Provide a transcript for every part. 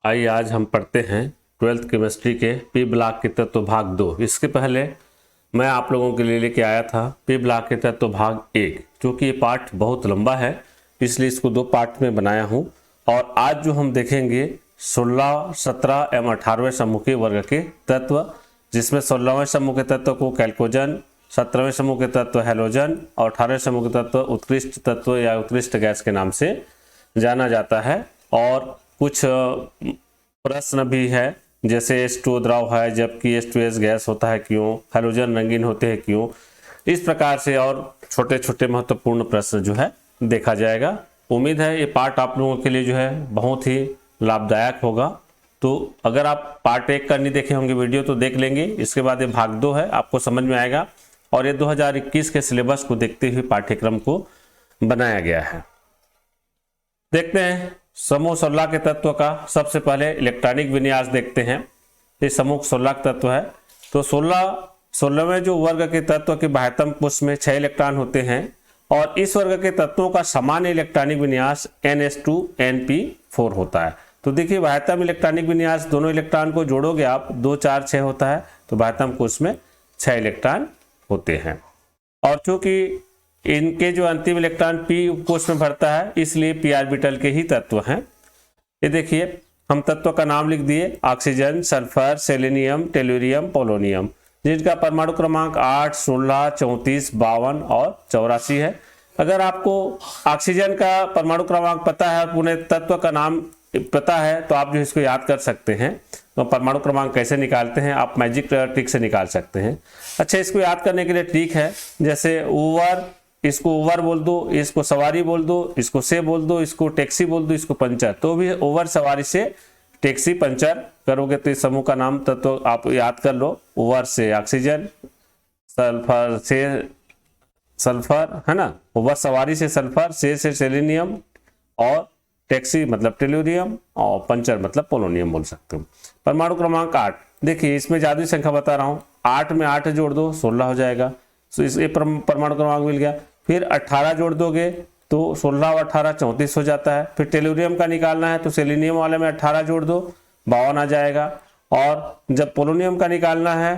आइए आज हम पढ़ते हैं 12th केमिस्ट्री के पी ब्लॉक के तत्व भाग 2। इसके पहले मैं आप लोगों के लिए लेके आया था पी ब्लॉक के तत्व भाग 1, क्योंकि ये पार्ट बहुत लंबा है इसलिए इसको 2 पार्ट में बनाया हूँ। और आज जो हम देखेंगे 16, 17 एवं 18वें समूह के वर्ग के तत्व, जिसमें 16वें समूह के तत्व को कैल्कोजन, 17वें समूह के तत्व हैलोजन और 18वें समूह के तत्व उत्कृष्ट तत्व या उत्कृष्ट गैस के नाम से जाना जाता है। और कुछ प्रश्न भी है, जैसे H2O द्रव है जबकि H2S गैस होता है क्यों, हैलोजन रंगीन होते हैं क्यों, इस प्रकार से और छोटे छोटे महत्वपूर्ण प्रश्न जो है देखा जाएगा। उम्मीद है ये पार्ट आप लोगों के लिए जो है बहुत ही लाभदायक होगा। तो अगर आप पार्ट 1 का नहीं देखे होंगे वीडियो तो देख लेंगे, इसके बाद ये भाग 2 है, आपको समझ में आएगा। और ये 2021 के सिलेबस को देखते हुए पाठ्यक्रम को बनाया गया है। देखते हैं समूह 16 के तत्व का। सबसे पहले इलेक्ट्रॉनिक विन्यास देखते हैं। ये समूह 16 तत्व है। तो 16वें जो वर्ग के तत्व के बाह्यतम कोश में 6 इलेक्ट्रॉन होते हैं और इस वर्ग के तत्वों का सामान्य इलेक्ट्रॉनिक विन्यास NH2Np4 होता है। तो देखिए बाह्यतम इलेक्ट्रॉनिक विन्यास, दोनों इलेक्ट्रॉन को जोड़ोगे आप 2, 4, 6 होता है, तो बाह्यतम कोश में 6 इलेक्ट्रॉन होते हैं। और चूंकि इनके जो अंतिम इलेक्ट्रॉन p कोश में भरता है इसलिए p ऑर्बिटल के ही तत्व हैं। ये देखिए हम तत्व का नाम लिख दिए, oxygen, sulphur, selenium, tellurium, polonium, जिनका परमाणु क्रमांक 8, 16, 34, 52 और 84 है। अगर आपको ऑक्सीजन का परमाणु क्रमांक पता है और उन्हें तत्व का नाम पता है तो आप जो इसको याद कर सकते हैं। तो परमाणु क्रमांक कैसे निकालते हैं, आप मैजिक ट्रिक से निकाल सकते हैं। अच्छा, इसको याद करने के लिए ट्रिक है, जैसे ओवर, इसको ओवर बोल दो, इसको सवारी बोल दो, इसको से बोल दो, इसको टैक्सी बोल दो, इसको पंचर। तो भी ओवर, सवारी से टैक्सी, पंचर करोगे तो इस समूह का नाम तत्व आप याद कर लो। ओवर से ऑक्सीजन, सल्फर से सल्फर, है ना, ओवर सवारी से सल्फर, से सेलेनियम और टैक्सी मतलब टेल्यूरियम और पंचर मतलब पोलोनियम बोल सकते हो। परमाणु क्रमांक 8, देखिए इसमें जादुई संख्या बता रहा हूँ, 8 में 8 जोड़ दो 16 हो जाएगा। तो इसे परमाणु क्रमांक मिल गया। फिर 18 जोड़ दोगे तो 16 और 18 34 हो जाता है। फिर टेल्यूरियम का निकालना है तो सेलेनियम वाले में 18 जोड़ दो 52 आ जाएगा। और जब पोलोनियम का निकालना है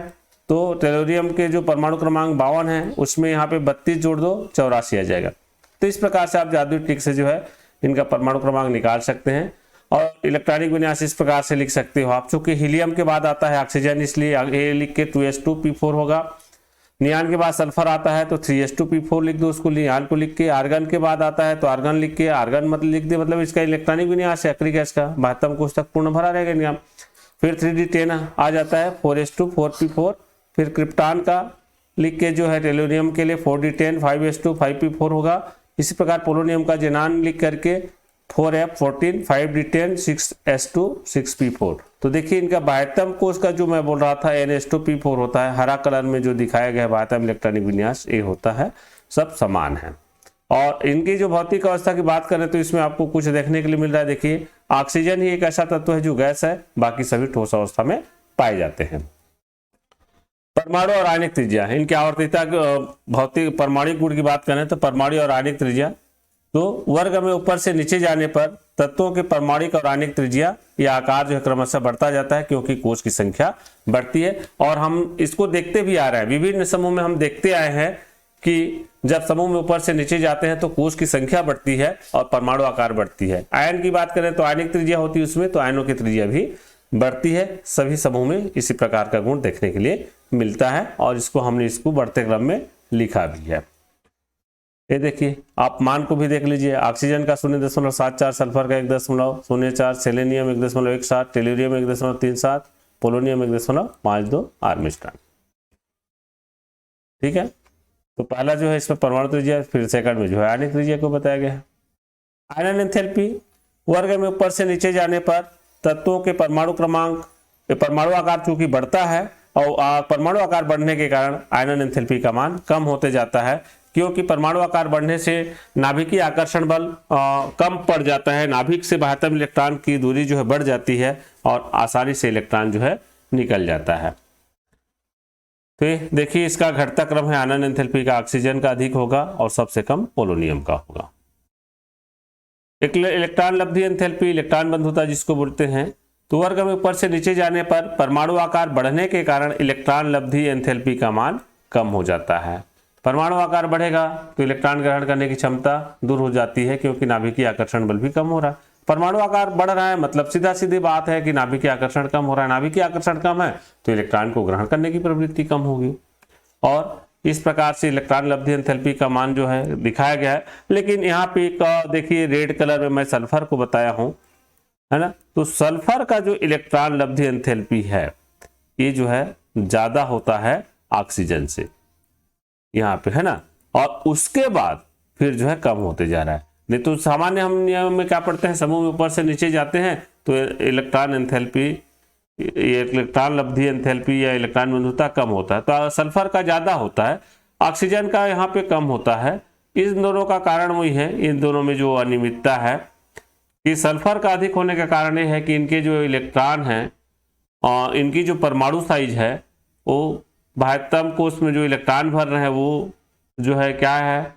तो टेल्यूरियम के जो परमाणु क्रमांक 52 है उसमें यहाँ पे 32 जोड़ दो 84 आ जाएगा। तो इस प्रकार से आप जादुई ट्रिक से जो है इनका परमाणु क्रमांक निकाल सकते हैं। और इलेक्ट्रॉनिक विन्यास इस प्रकार से लिख सकते हो आप, चूंकि हीलियम के बाद आता है ऑक्सीजन इसलिए ये लिख के 2s2p4 होगा। नियान के बाद सल्फर आता है तो 3s2p4 लिख दो, उसको नियान को लिख के। आर्गन के बाद आता है तो आर्गन लिख के, आर्गन मतलब लिख दे, मतलब इसका इलेक्ट्रॉनिक विन्यास है अक्रिय गैस का, बाह्यतम कोश तक पूर्ण भरा रहेगा नियम। फिर 3d10 आ जाता है 4s2 4p4। फिर क्रिप्टॉन का लिख के जो है टेल्यूरियम के लिए 4d10 5s2 5p4 होगा। इसी प्रकार पोलोनियम का जेनान लिख करके 4f14 5d10 6s2 6p4। तो देखिए इनका बाह्यतम कोश का जो मैं बोल रहा था NH2p4 होता है, हरा कलर में जो दिखाया गया है बाह्यतम इलेक्ट्रॉनिक विन्यास ये होता है, सब समान है। और इनकी जो भौतिक अवस्था की बात करें तो इसमें आपको कुछ देखने के लिए मिल रहा है। देखिए ऑक्सीजन ही एक ऐसा तत्व है जो गैस है, बाकी सभी ठोस अवस्था में पाए जाते हैं। परमाणु और आयनिक त्रिज्या, इनकी आवर्तिता भौतिक परमाणु गुण की बात करें तो परमाणु और आयनिक त्रिज्या, तो वर्ग में ऊपर से नीचे जाने पर तत्वों के परमाणिक और आयनिक त्रिज्या या आकार जो है क्रमशः बढ़ता जाता है, क्योंकि कोश की संख्या बढ़ती है। और हम इसको देखते भी आ रहे हैं, विभिन्न समूह में हम देखते आए हैं कि जब समूह में ऊपर से नीचे जाते हैं तो कोश की संख्या बढ़ती है और परमाणु आकार बढ़ती है। आयन की बात करें तो आयनिक त्रिज्या होती है उसमें, तो आयनों की त्रिज्या भी बढ़ती है। सभी समूह में इसी प्रकार का गुण देखने के लिए मिलता है और इसको हमने इसको बढ़ते क्रम में लिखा भी है। ये देखिए आप मान को भी देख लीजिए, ऑक्सीजन का 0.74, सल्फर का 1.04, सेलेनियम 1.17, टेल्यूरियम 1.37, पोलोनियम 1.52 आर्मस्ट्रांग। ठीक है, तो पहला जो है इसमें परमाणु त्रिज्या, फिर सेकंड में जो है आयनिक त्रिज्या को बताया गया है। आयनन एंथैल्पी, वर्ग में ऊपर से नीचे जाने पर तत्वों के परमाणु क्रमांक, परमाणु आकार चूंकि बढ़ता है और परमाणु आकार बढ़ने के कारण आयनन एंथैल्पी का मान कम होते जाता है, क्योंकि परमाणु आकार बढ़ने से नाभिकीय आकर्षण बल कम पड़ जाता है, नाभिक से बाह्यतम इलेक्ट्रॉन की दूरी जो है बढ़ जाती है और आसानी से इलेक्ट्रॉन जो है निकल जाता है। तो देखिए इसका घटता क्रम है, आयनन एंथैल्पी का ऑक्सीजन का अधिक होगा और सबसे कम पोलोनियम का होगा। इलेक्ट्रॉन लब्धि एंथैल्पी, इलेक्ट्रॉन बंधुता जिसको बोलते हैं, तो वर्ग में ऊपर से नीचे जाने पर परमाणु आकार बढ़ने के कारण इलेक्ट्रॉन लब्धि एंथैल्पी का मान कम हो जाता है। परमाणु आकार बढ़ेगा तो इलेक्ट्रॉन ग्रहण करने की क्षमता दूर हो जाती है, क्योंकि नाभिकीय आकर्षण बल भी कम हो रहा है। परमाणु आकार बढ़ रहा है मतलब सीधा सीधी बात है कि नाभिकीय आकर्षण कम हो रहा है। नाभिकीय आकर्षण कम है तो इलेक्ट्रॉन को ग्रहण करने की प्रवृत्ति कम होगी, और इस प्रकार से इलेक्ट्रॉन लब्धि एंथैल्पी का मान जो है दिखाया गया है। लेकिन यहाँ पे देखिए रेड कलर में मैं सल्फर को बताया हूं, है ना। तो सल्फर का जो इलेक्ट्रॉन लब्धि एंथैल्पी है ये जो है ज्यादा होता है ऑक्सीजन से, यहाँ पे, है ना। और उसके बाद फिर जो है कम होते जा रहा है। नहीं तो सामान्य हम नियम में क्या पढ़ते हैं, समूह में ऊपर से नीचे जाते हैं तो इलेक्ट्रॉन एंथैल्पी, इलेक्ट्रॉन लब्धि एंथैल्पी या इलेक्ट्रॉन बंधुता कम होता है, तो सल्फर का ज्यादा होता है, ऑक्सीजन का यहाँ पे कम होता है। इन दोनों का कारण वही है, इन दोनों में जो अनियमितता है कि सल्फर का अधिक होने का कारण ये है कि इनके जो इलेक्ट्रॉन हैं और इनकी जो परमाणु साइज है वो बाह्यतम कोश में जो इलेक्ट्रॉन भर रहे हैं वो जो है क्या है,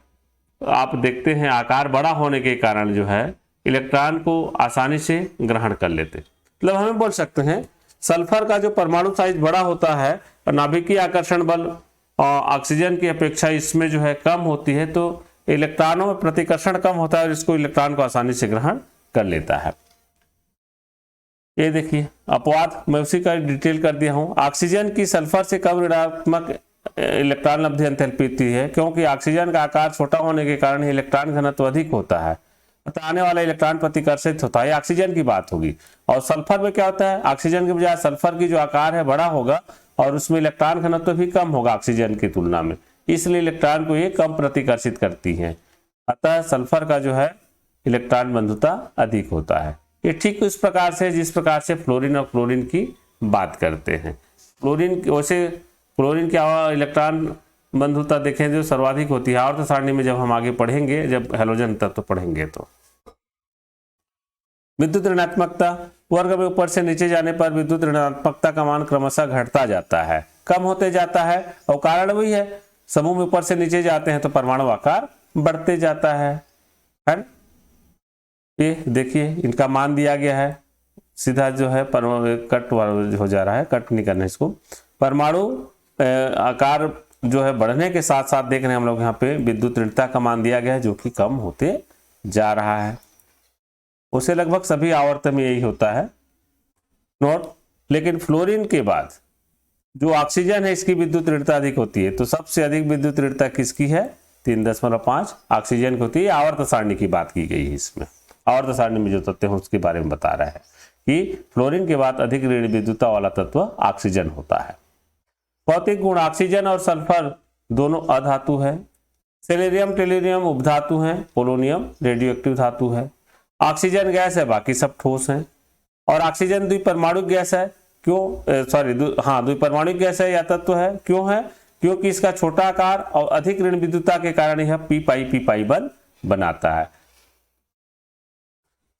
आप देखते हैं आकार बड़ा होने के कारण जो है इलेक्ट्रॉन को आसानी से ग्रहण कर लेते। मतलब हमें बोल सकते हैं सल्फर का जो परमाणु साइज बड़ा होता है और नाभिकीय आकर्षण बल ऑक्सीजन की अपेक्षा इसमें जो है कम होती है, तो इलेक्ट्रॉनों में प्रतिकर्षण कम होता है और इसको इलेक्ट्रॉन को आसानी से ग्रहण कर लेता है। ये देखिए अपवाद मैं उसी का डिटेल कर दिया हूं। ऑक्सीजन की सल्फर से कम ऋणात्मक इलेक्ट्रॉन लब्धि एंथैल्पी होती है, क्योंकि ऑक्सीजन का आकार छोटा होने के कारण इलेक्ट्रॉन घनत्व अधिक होता है, अतः आने वाला इलेक्ट्रॉन प्रतिकर्षित होता है। ऑक्सीजन की बात होगी। और सल्फर में क्या होता है, ऑक्सीजन के बजाय सल्फर की जो आकार है बड़ा होगा और उसमें इलेक्ट्रॉन घनत्व भी कम होगा ऑक्सीजन की तुलना में, इसलिए इलेक्ट्रॉन को ये कम प्रतिकर्षित करती है। अतः सल्फर का जो है इलेक्ट्रॉन बंधुता अधिक होता है। ये ठीक उस प्रकार से जिस प्रकार से फ्लोरीन और क्लोरीन की बात करते हैं। फ्लोरीन वैसे क्लोरीन की इलेक्ट्रॉन बंधुता देखें जो सर्वाधिक होती है आवर्त सारणी में, जब हम आगे पढ़ेंगे, जब हैलोजन तत्व पढ़ेंगे। तो विद्युत ऋणात्मकता, वर्ग में ऊपर से नीचे जाने पर विद्युत ऋणात्मकता का मान क्रमशः घटता जाता है, कम होते जाता है। और कारण वही है, समूह में ऊपर से नीचे जाते हैं तो परमाणु आकार बढ़ते जाता है। ये देखिए इनका मान दिया गया है, सीधा जो है कट हो जा रहा है, कट नहीं करना इसको। परमाणु आकार जो है बढ़ने के साथ साथ देख रहे हैं हम लोग यहाँ पे विद्युत ऋणता का मान दिया गया है जो कि कम होते जा रहा है। उसे लगभग सभी आवर्त में यही होता है नोट। लेकिन फ्लोरीन के बाद जो ऑक्सीजन है इसकी विद्युत ऋणता अधिक होती है, तो सबसे अधिक विद्युत ऋणता किसकी है, 3.5 ऑक्सीजन की होती है। आवर्त सारणी की बात की गई है इसमें, आवर्त सारणी में जो तत्व है उसके बारे में बता रहा है कि फ्लोरीन के बाद अधिक ऋण विद्युतता वाला तत्व ऑक्सीजन होता है। भौतिक गुण, ऑक्सीजन और सल्फर दोनों अधातु है, सेलेनियम टेलुरियम उपधातु है, पोलोनियम रेडियोएक्टिव धातु है। ऑक्सीजन गैस है, बाकी सब ठोस हैं। और ऑक्सीजन द्विपरमाणु गैस है, क्यों द्विपरमाणु गैस है या तत्व है, क्यों है, क्योंकि इसका छोटा आकार और अधिक ऋण विद्युतता के कारण यह पी पाई बल बनाता है।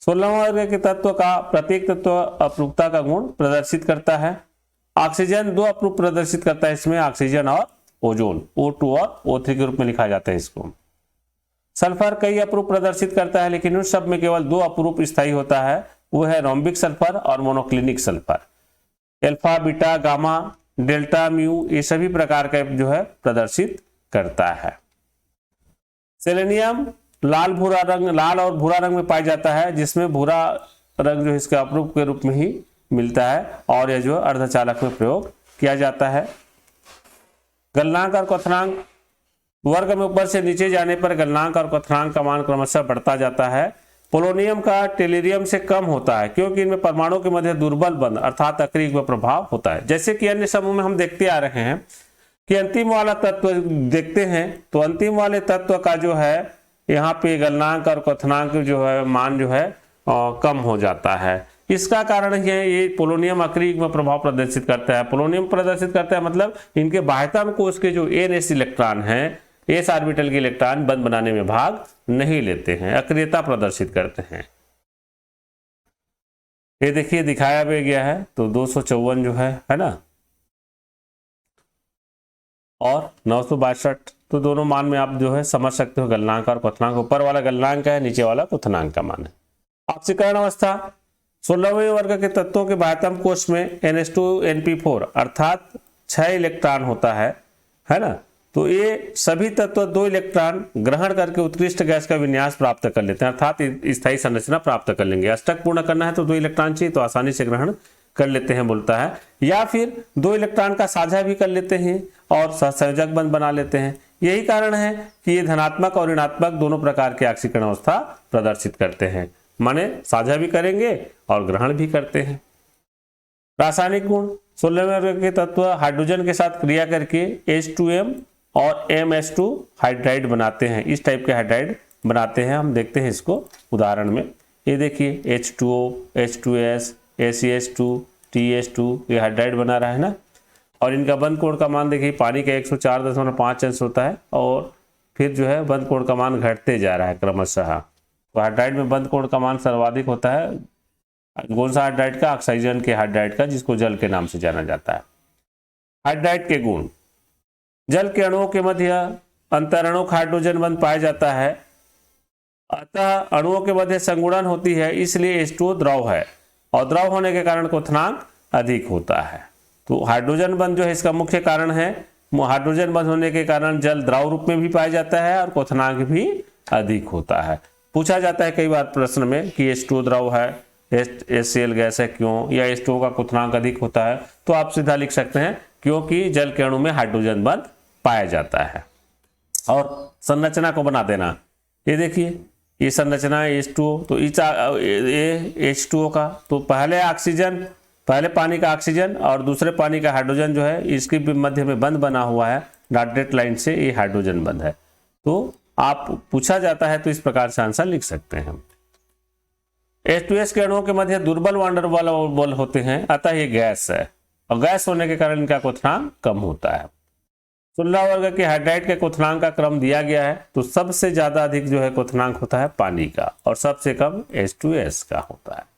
16वां वर्ग के तत्व का प्रत्येक तत्व अपरूपता का गुण प्रदर्शित करता है। ऑक्सीजन 2 अपरूप प्रदर्शित करता है, इसमें ऑक्सीजन और ओजोन O2 और O3 के रूप में लिखा जाता है इसको। सल्फर कई अपरूप प्रदर्शित करता है, लेकिन उस सब में केवल 2 अपरूप स्थायी होता है, वो है रोम्बिक सल्फर और monoclinic sulphur. Alpha, beta, gamma, delta, mu ये सभी प्रकार का जो है प्रदर्शित करता है। सेलेनियम लाल और भूरा रंग में पाया जाता है, जिसमें भूरा रंग जो इसके अपरूप के रूप में ही मिलता है और यह जो अर्धचालक में प्रयोग किया जाता है। गलनांक और क्वथनांक, वर्ग में ऊपर से नीचे जाने पर गलनांक और क्वथनांक का मान क्रमशः बढ़ता जाता है। पोलोनियम का टेलुरियम से कम होता है, क्योंकि इनमें परमाणु के मध्य दुर्बल बंध अर्थात अक्रिय प्रभाव होता है। जैसे कि अन्य समूह में हम देखते आ रहे हैं कि अंतिम वाला तत्व देखते हैं तो अंतिम वाले तत्व का जो है यहाँ पे गलनांक और क्वथनांक जो है मान जो है कम हो जाता है। इसका कारण ये पोलोनियम अक्रिय में प्रभाव प्रदर्शित करता है। पोलोनियम प्रदर्शित करता है मतलब इनके बाह्यतम कोश के जो एनएस इलेक्ट्रॉन हैं, एस ऑर्बिटल के इलेक्ट्रॉन बंध बनाने में भाग नहीं लेते हैं, अक्रियता प्रदर्शित करते हैं। ये देखिए दिखाया भी गया है, तो 254 जो है ना, और 962, तो दोनों मान में आप जो है समझ सकते हो गलनांक और क्वथनांक। ऊपर वाला गलनांक है, नीचे वाला क्वथनांक का मान है। ऑक्सीकरण अवस्था, 16वें वर्ग के तत्वों के बाह्यतम कोश में NH2NP4 अर्थात 6 इलेक्ट्रॉन होता है ना। तो ये सभी तत्व 2 इलेक्ट्रॉन ग्रहण करके उत्कृष्ट गैस का विन्यास प्राप्त कर लेते हैं, अर्थात स्थायी संरचना प्राप्त कर लेंगे। अष्टक पूर्ण करना है तो 2 इलेक्ट्रॉन चाहिए, तो आसानी से ग्रहण कर लेते हैं बोलता है, या फिर 2 इलेक्ट्रॉन का साझा भी कर लेते हैं और सहसंयोजक बंध बना लेते हैं। यही कारण है कि ये धनात्मक और ऋणात्मक दोनों प्रकार की ऑक्सीकरण अवस्था प्रदर्शित करते हैं, माने साझा भी करेंगे और ग्रहण भी करते हैं। रासायनिक गुण, 16वें वर्ग के तत्व हाइड्रोजन के साथ क्रिया करके H2M और MH2 हाइड्राइड बनाते हैं। इस टाइप के हाइड्राइड बनाते हैं, हम देखते हैं इसको उदाहरण में। ये देखिए H2O, H2S, ACH2, TH2, ये हाइड्राइड बना रहा है ना। और इनका बंध कोण का मान देखिए, पानी का 104.5 अंश होता है और फिर जो है बंध कोण का मान घटते जा रहा है क्रमशः। तो हाइड्राइड में बंध कोण का मान सर्वाधिक होता है कौन सा हाइड्राइड का? ऑक्सीजन के हाइड्राइड का, जिसको जल के नाम से जाना जाता है। हाइड्राइड के गुण, जल के अणुओं के मध्य अंतरणुक हाइड्रोजन बंध पाया जाता है, अतः अणुओं के मध्य संगुणन होती है, इसलिए H2O द्रव है और द्रव होने के कारण क्वथनांक अधिक होता है। तो हाइड्रोजन बंध जो है इसका मुख्य कारण है। हाइड्रोजन बंध होने के कारण जल द्रव रूप में भी पाया जाता है और क्वथनांक भी अधिक होता है। पूछा जाता है कई बार प्रश्न में कि H2O द्रव है, HCl गैस है क्यों, या H2O का क्वथनांक अधिक होता है, तो आप सीधा लिख सकते हैं क्योंकि जल के अणु में हाइड्रोजन बंध पाया जाता है। और संरचना को बना देना, ये देखिए ये संरचना है H2O, तो ये H2O का, तो पहले पानी का ऑक्सीजन और दूसरे पानी का हाइड्रोजन जो है इसके मध्य में बंध बना हुआ है डॉटेड लाइन से, ये हाइड्रोजन बंध है। तो आप पूछा जाता है तो इस प्रकार से आंसर लिख सकते हैं। H2S के अणुओं के मध्य दुर्बल वांडरवाल बल होते हैं, अतः ये गैस है और गैस होने के कारण इनका क्वथनांक कम होता है। 16 वर्ग के हाइड्राइड के क्वथनांक का क्रम दिया गया है, तो सबसे ज्यादा अधिक जो है क्वथनांक होता है पानी का और सबसे कम H2S का होता है।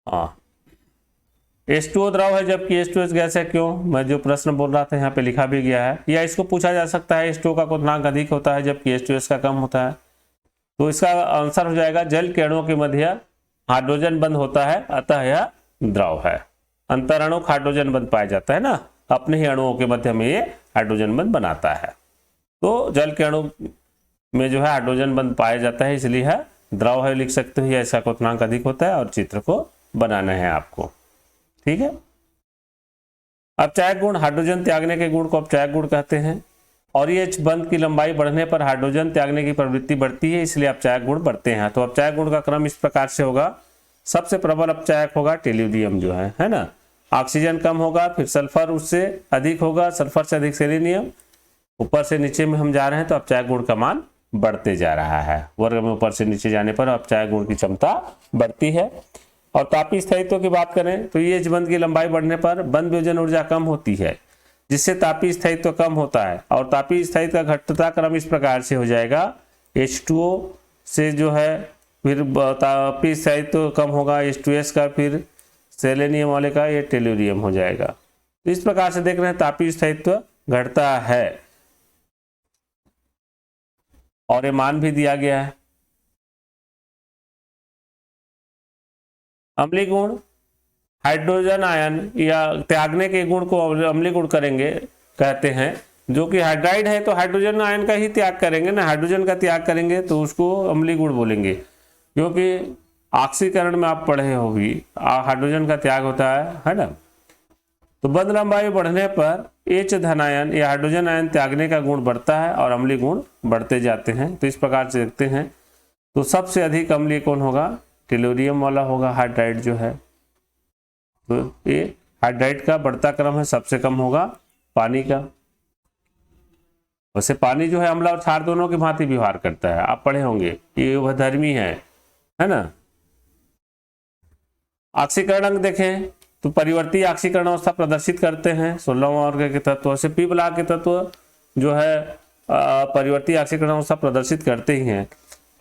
हाँ, H2O द्रव है जबकि H2S गैस है क्यों? मैं जो प्रश्न बोल रहा था यहाँ पे लिखा भी गया है, या इसको पूछा जा सकता है H2O का क्वथनांक अधिक होता है जबकि H2S का कम होता है। तो इसका आंसर हो जाएगा जल के अणुओं के मध्य हाइड्रोजन बंध होता है, अतः यह द्रव है। अंतरणुक हाइड्रोजन बंध पाया जाता है ना, अपने ही अणुओं के मध्य में ये हाइड्रोजन बंध बनाता है। तो जल के अणु में जो है हाइड्रोजन बंध पाया जाता है, इसलिए है द्रव है, लिख सकते हो, या इसका क्वथनांक अधिक होता है और चित्र को बनाना है आपको। ठीक है। अपचायक गुण, हाइड्रोजन त्यागने के गुण को अपचायक गुण कहते हैं और ये बंध की लंबाई बढ़ने पर हाइड्रोजन त्यागने की प्रवृत्ति बढ़ती है, इसलिए अपचायक गुण बढ़ते हैं। तो अपचायक गुण का क्रम इस प्रकार से होगा, सबसे प्रबल अपचायक होगा टेल्यूरियम जो है ना। ऑक्सीजन कम होगा, फिर सल्फर उससे अधिक होगा, सल्फर से अधिक सेलेनियम, ऊपर से नीचे में हम जा रहे हैं तो अपचायक गुण का मान बढ़ते जा रहा है। वर्ग में ऊपर से नीचे जाने पर अपचायक गुण की क्षमता बढ़ती है। और तापीय स्थायित्व की बात करें तो ये बंध की लंबाई बढ़ने पर बंध वियोजन ऊर्जा कम होती है, जिससे तापीय स्थायित्व कम होता है। और तापीय स्थायित्व का घटता क्रम इस प्रकार से हो जाएगा, H2O से जो है फिर तापीय स्थायित्व कम होगा H2S का, फिर सेलेनियम वाले का ये टेल्यूरियम हो जाएगा। तो इस प्रकार से देख रहे हैं तापीय स्थायित्व घटता है और ये मान भी दिया गया है। अम्लीय गुण, हाइड्रोजन आयन या त्यागने के गुण को अम्लीय गुण करेंगे कहते हैं। जो कि हाइड्राइड है तो हाइड्रोजन आयन का ही त्याग करेंगे ना, हाइड्रोजन का त्याग करेंगे तो उसको अम्लीय गुण बोलेंगे, क्योंकि ऑक्सीकरण में आप पढ़े होगी हाइड्रोजन का त्याग होता है ना। तो बंध लंबाई बढ़ने पर H धनायन या हाइड्रोजन आयन त्यागने का गुण बढ़ता है और अम्लीय गुण बढ़ते जाते हैं। तो इस प्रकार से देखते हैं, तो सबसे अधिक अम्लीय कौन होगा? टेल्यूरियम वाला होगा हाइड्राइड जो है। तो ये हाइड्राइड का बढ़ता क्रम है, सबसे कम होगा पानी का। वैसे पानी जो है अम्ल और क्षार दोनों की भांति व्यवहार करता है, आप पढ़े होंगे, ये उभयधर्मी है ना। ऑक्सीकरण अंग देखें तो परिवर्ती ऑक्सीकरण अवस्था प्रदर्शित करते हैं 16वां वर्ग के तत्व से। पी ब्लॉक के तत्व जो है परिवर्ती ऑक्सीकरण अवस्था प्रदर्शित करते ही हैं।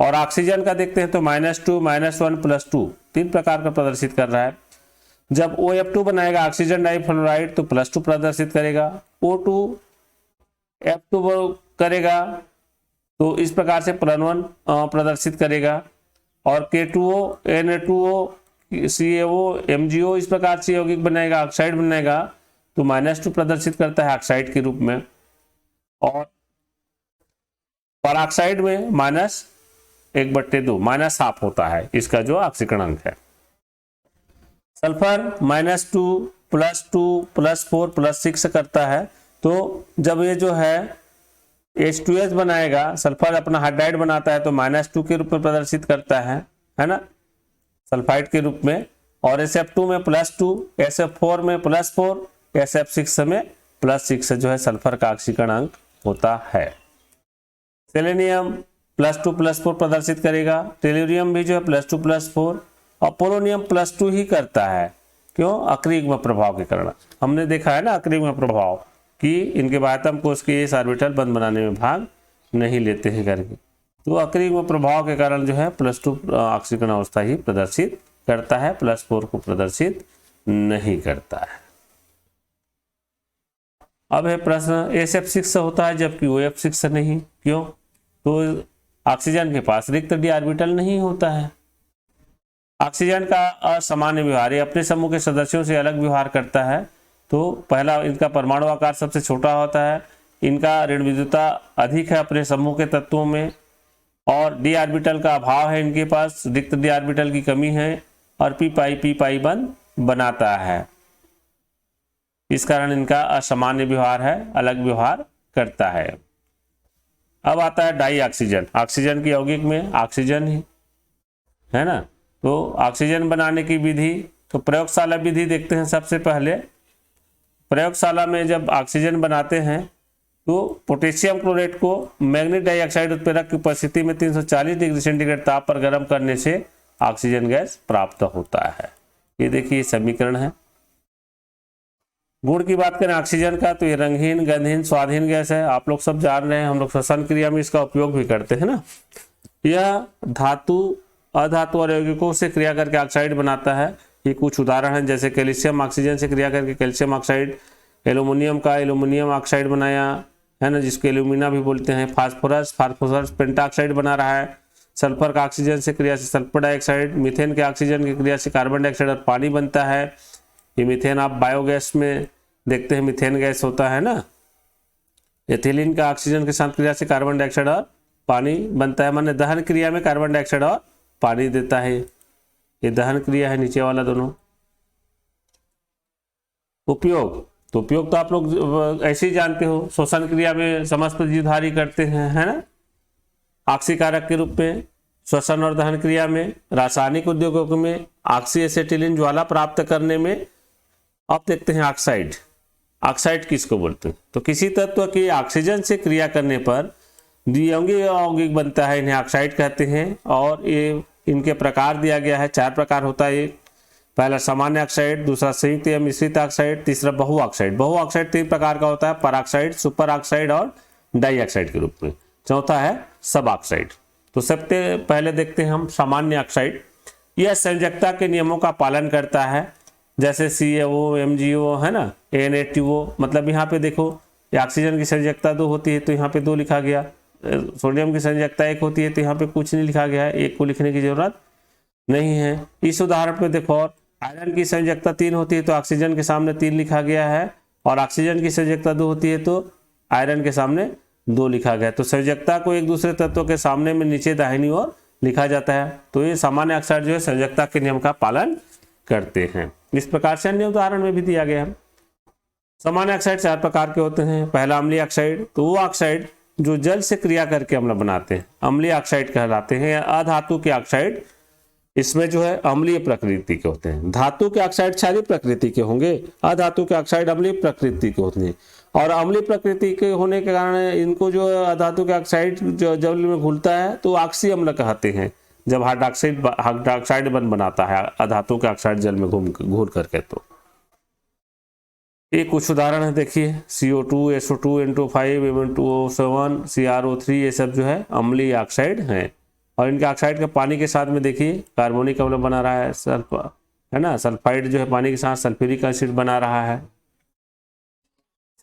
और ऑक्सीजन का देखते हैं तो -2, -1, +2 तीन प्रकार का प्रदर्शित कर रहा है। जब OF2 बनाएगा ऑक्सीजन डाइफ्लोराइड तो +2 प्रदर्शित करेगा, O2 F2 करेगा तो इस प्रकार से +1 प्रदर्शित करेगा। और K2O, Na2O, CaO, MgO इस प्रकार से यौगिक बनेगा, ऑक्साइड बनेगा तो -2 प्रदर्शित करता है ऑक्साइड के रूप में। और परऑक्साइड में -1/2 -1/2 होता है इसका जो ऑक्सीकरणांक है। सल्फर -2 +2 +4 +6 करता है। तो जब ये जो है H2S बनाएगा, सल्फर अपना हाइड्राइड बनाता है तो -2 के रूप में प्रदर्शित करता है ना, सल्फाइड के रूप में। और SF2 में +2, SF4 में +4, SF6 में +6 जो है सल्फर का ऑक्सीकरणांक होता है। सेलेनियम +2 +4 प्रदर्शित करेगा, टेल्यूरियम भी जो है +2 +4, और पोलोनियम +2 ही करता है। क्यों? अक्रिय प्रभाव के कारण। हमने देखा है ना अक्रिय प्रभाव कि इनके बाह्यतम कोश के इस ऑर्बिटल बंध बनाने में भाग नहीं लेते हैं करके, तो अक्रिय प्रभाव के कारण जो है +2 ऑक्सीकरण अवस्था ही प्रदर्शित करता है, +4 को प्रदर्शित नहीं करता है। अब है प्रश्न, SF6 होता है जबकि OF6 नहीं, क्यों? तो ऑक्सीजन के पास रिक्त डी ऑर्बिटल नहीं होता है। ऑक्सीजन का असामान्य व्यवहार, ये अपने समूह के सदस्यों से अलग व्यवहार करता है। तो पहला, इनका परमाणु आकार सबसे छोटा होता है, इनका ऋण विद्युता अधिक है अपने समूह के तत्वों में, और डी ऑर्बिटल का अभाव है इनके पास, रिक्त डी ऑर्बिटल की कमी है, और पी पाई बंध बनाता है। इस कारण इनका असामान्य व्यवहार है, अलग व्यवहार करता है। अब आता है डाई ऑक्सीजन। ऑक्सीजन की यौगिक में ऑक्सीजन ही है ना, तो ऑक्सीजन बनाने की विधि, तो प्रयोगशाला विधि देखते हैं। सबसे पहले प्रयोगशाला में जब ऑक्सीजन बनाते हैं तो पोटेशियम क्लोरेट को मैग्नीज डाइऑक्साइड उत्प्रेरक की उपस्थिति में 340 डिग्री सेंटीग्रेड ताप पर गर्म करने से ऑक्सीजन गैस प्राप्त होता है। ये देखिए समीकरण है। गुण की बात करें ऑक्सीजन का, तो ये रंगहीन, गंधहीन, स्वादहीन गैस है। आप लोग सब जान रहे हैं, हम लोग श्वसन क्रिया में इसका उपयोग भी करते हैं ना। यह धातु, अधातु और यौगिकों से क्रिया करके ऑक्साइड बनाता है। ये कुछ उदाहरण हैं, जैसे कैल्शियम ऑक्सीजन से क्रिया करके कैल्शियम ऑक्साइड, एल्यूमिनियम का एल्यूमिनियम ऑक्साइड बनाया है ना, जिसको एल्यूमिना भी बोलते हैं। फास्फोरस पेंटाऑक्साइड बना रहा है। सल्फर का ऑक्सीजन से क्रिया से सल्फर डाइऑक्साइड, मीथेन के ऑक्सीजन की क्रिया से कार्बन डाइऑक्साइड और पानी बनता है। ये मीथेन आप बायोगैस में देखते हैं, मीथेन गैस होता है ना। एथिलीन का ऑक्सीजन के साथ क्रिया से कार्बन डाइऑक्साइड और पानी बनता है, माने दहन क्रिया में कार्बन डाइऑक्साइड और पानी देता है। ये दहन क्रिया है, नीचे वाला दोनों। उपयोग, तो उपयोग तो आप लोग ऐसे ही जानते हो, श्वसन क्रिया में समस्त जीवधारी करते हैं, है ना, ऑक्सीकारक के रूप में। श्वसन और दहन क्रिया में, रासायनिक उद्योगों में ऑक्सी एसिटिलीन ज्वाला प्राप्त करने में। अब देखते हैं ऑक्साइड। ऑक्साइड किसको बोलते हैं? तो किसी तत्व की ऑक्सीजन से क्रिया करने पर द्वियौगिक यौगिक बनता है, इन्हें ऑक्साइड कहते हैं। और ये इनके प्रकार दिया गया है, 4 प्रकार होता है। पहला सामान्य ऑक्साइड, दूसरा संयुक्त या मिश्रित ऑक्साइड, तीसरा बहु ऑक्साइड। बहु ऑक्साइड 3 प्रकार का होता है, परऑक्साइड, सुपर ऑक्साइड और डाइऑक्साइड के रूप में। चौथा है सब ऑक्साइड। तो सबसे पहले देखते हैं हम सामान्य ऑक्साइड। यह संयोजकता के नियमों का पालन करता है, जैसे CaO, MgO है ना, Na2O। मतलब यहाँ पे देखो, ये ऑक्सीजन की संयोजकता 2 होती है तो यहाँ पे 2 लिखा गया। सोडियम की संयोजकता 1 होती है तो यहाँ पे कुछ नहीं लिखा गया है, 1 को लिखने की जरूरत नहीं है। इस उदाहरण पे देखो, और आयरन की संयोजकता 3 होती है तो ऑक्सीजन के सामने 3 लिखा गया है, और ऑक्सीजन की संयोजकता 2 होती है तो आयरन के सामने 2 लिखा गया है। तो संयोजकता को एक दूसरे तत्वों के सामने में नीचे दाहिनी ओर लिखा जाता है। तो ये सामान्य ऑक्साइड जो है संयोजकता के नियम का पालन करते हैं। इस प्रकार से अन्य उदाहरण में भी दिया गया है। सामान्य ऑक्साइड 4 प्रकार के होते हैं। पहला अम्लीय ऑक्साइड, तो वो ऑक्साइड जो जल से क्रिया करके अम्ल बनाते हैं, अम्लीय ऑक्साइड कहलाते हैं। अधातु के ऑक्साइड इसमें जो है अम्लीय प्रकृति के होते हैं। धातु के ऑक्साइड क्षारीय प्रकृति के होंगे, अधातु के ऑक्साइड अम्लीय प्रकृति के होते हैं। और अम्लीय प्रकृति के होने के कारण इनको जो अधातु के ऑक्साइड जो जल में घुलता है तो ऑक्सी अम्ल कहते हैं। जब हाइड्रोक्साइड बनाता है अधातु के ऑक्साइड जल में घूल करके। तो ये कुछ उदाहरण है, देखिए CO2, SO2, N2O5, Mn2O7, CrO3, ये सब जो है अम्लीय ऑक्साइड हैं। और इनके ऑक्साइड के पानी के साथ में देखिए कार्बोनिक अम्ल बना रहा है, सल्फर है ना, सल्फाइड जो है पानी के साथ सल्फ्यूरिक एसिड बना रहा है।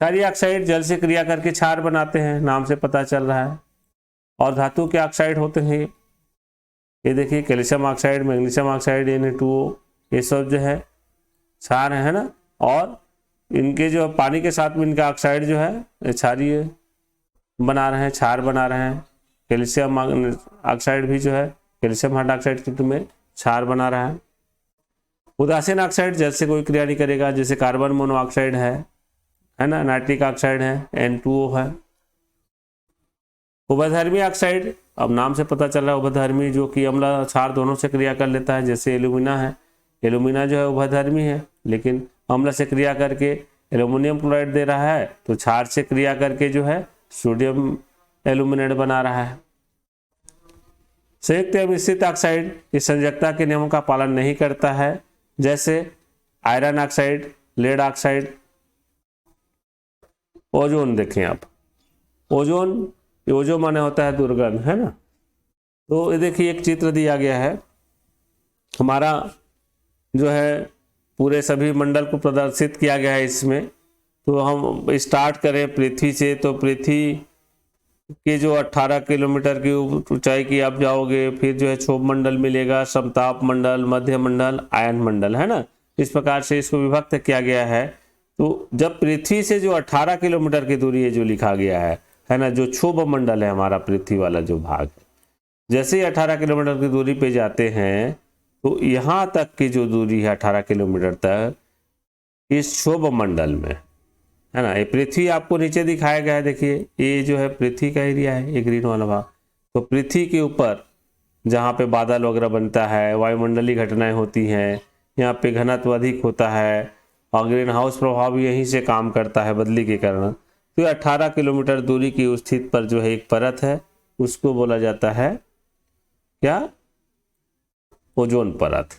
सारी ऑक्साइड जल से क्रिया करके क्षार बनाते हैं, नाम से पता चल रहा है। और धातु के ऑक्साइड होते हैं ये देखिए calcium oxide, magnesium oxide, Na2O, ये सब जो है क्षार है ना। और इनके जो पानी के साथ में इनका ऑक्साइड जो है ये क्षारीय बना रहे हैं, क्षार बना रहे हैं। कैल्शियम ऑक्साइड भी जो है कैल्शियम हाइड्रोक्साइड के रूप में क्षार बना रहा है। उदासीन ऑक्साइड जल से कोई क्रिया नहीं करेगा, जैसे कार्बन मोनोऑक्साइड है ना, नाइट्रिक ऑक्साइड है, N2O है। उभयधर्मी ऑक्साइड, अब नाम से पता चल रहा है उभयधर्मी, जो कि अम्ल क्षार दोनों से क्रिया कर लेता है, जैसे एल्यूमिना है। एल्यूमिना जो है उभयधर्मी है, लेकिन अम्ल से क्रिया करके एल्यूमिनियम क्लोराइड दे रहा है, तो क्षार से क्रिया करके जो है सोडियम एल्यूमिनेट बना रहा है। संयुक्त या मिश्रित ऑक्साइड इस संयोजकता के नियमों का पालन नहीं करता है, जैसे iron oxide, lead oxide. Ozone देखें आप, ओजोन माने होता है दुर्गंध, है ना। तो ये देखिए एक चित्र दिया गया है, हमारा जो है पूरे सभी मंडल को प्रदर्शित किया गया है इसमें। तो हम स्टार्ट करें पृथ्वी से, तो पृथ्वी के जो 18 किलोमीटर की ऊंचाई की आप जाओगे, फिर जो है क्षोभ मंडल मिलेगा, समताप मंडल, मध्य मंडल, आयन मंडल, है ना। इस प्रकार से इसको विभक्त किया गया है। तो जब पृथ्वी से जो 18 किलोमीटर की दूरी है जो लिखा गया है ना, जो क्षोभ मंडल है हमारा पृथ्वी वाला जो भाग है, जैसे ही 18 किलोमीटर की दूरी पे जाते हैं तो यहाँ तक की जो दूरी है 18 किलोमीटर तक इस क्षोभ मंडल में, है ना। ये पृथ्वी आपको नीचे दिखाया गया है, देखिए ये जो है पृथ्वी का एरिया है, ये ग्रीन वाला भाग। तो पृथ्वी के ऊपर जहाँ पे बादल वगैरह बनता है, वायुमंडलीय घटनाएं होती हैं, यहाँ पे घनत्व अधिक होता है और ग्रीन हाउस प्रभाव यहीं से काम करता है बदली के कारण। तो 18 किलोमीटर दूरी की स्थित पर जो है एक परत है, उसको बोला जाता है क्या, ओजोन परत,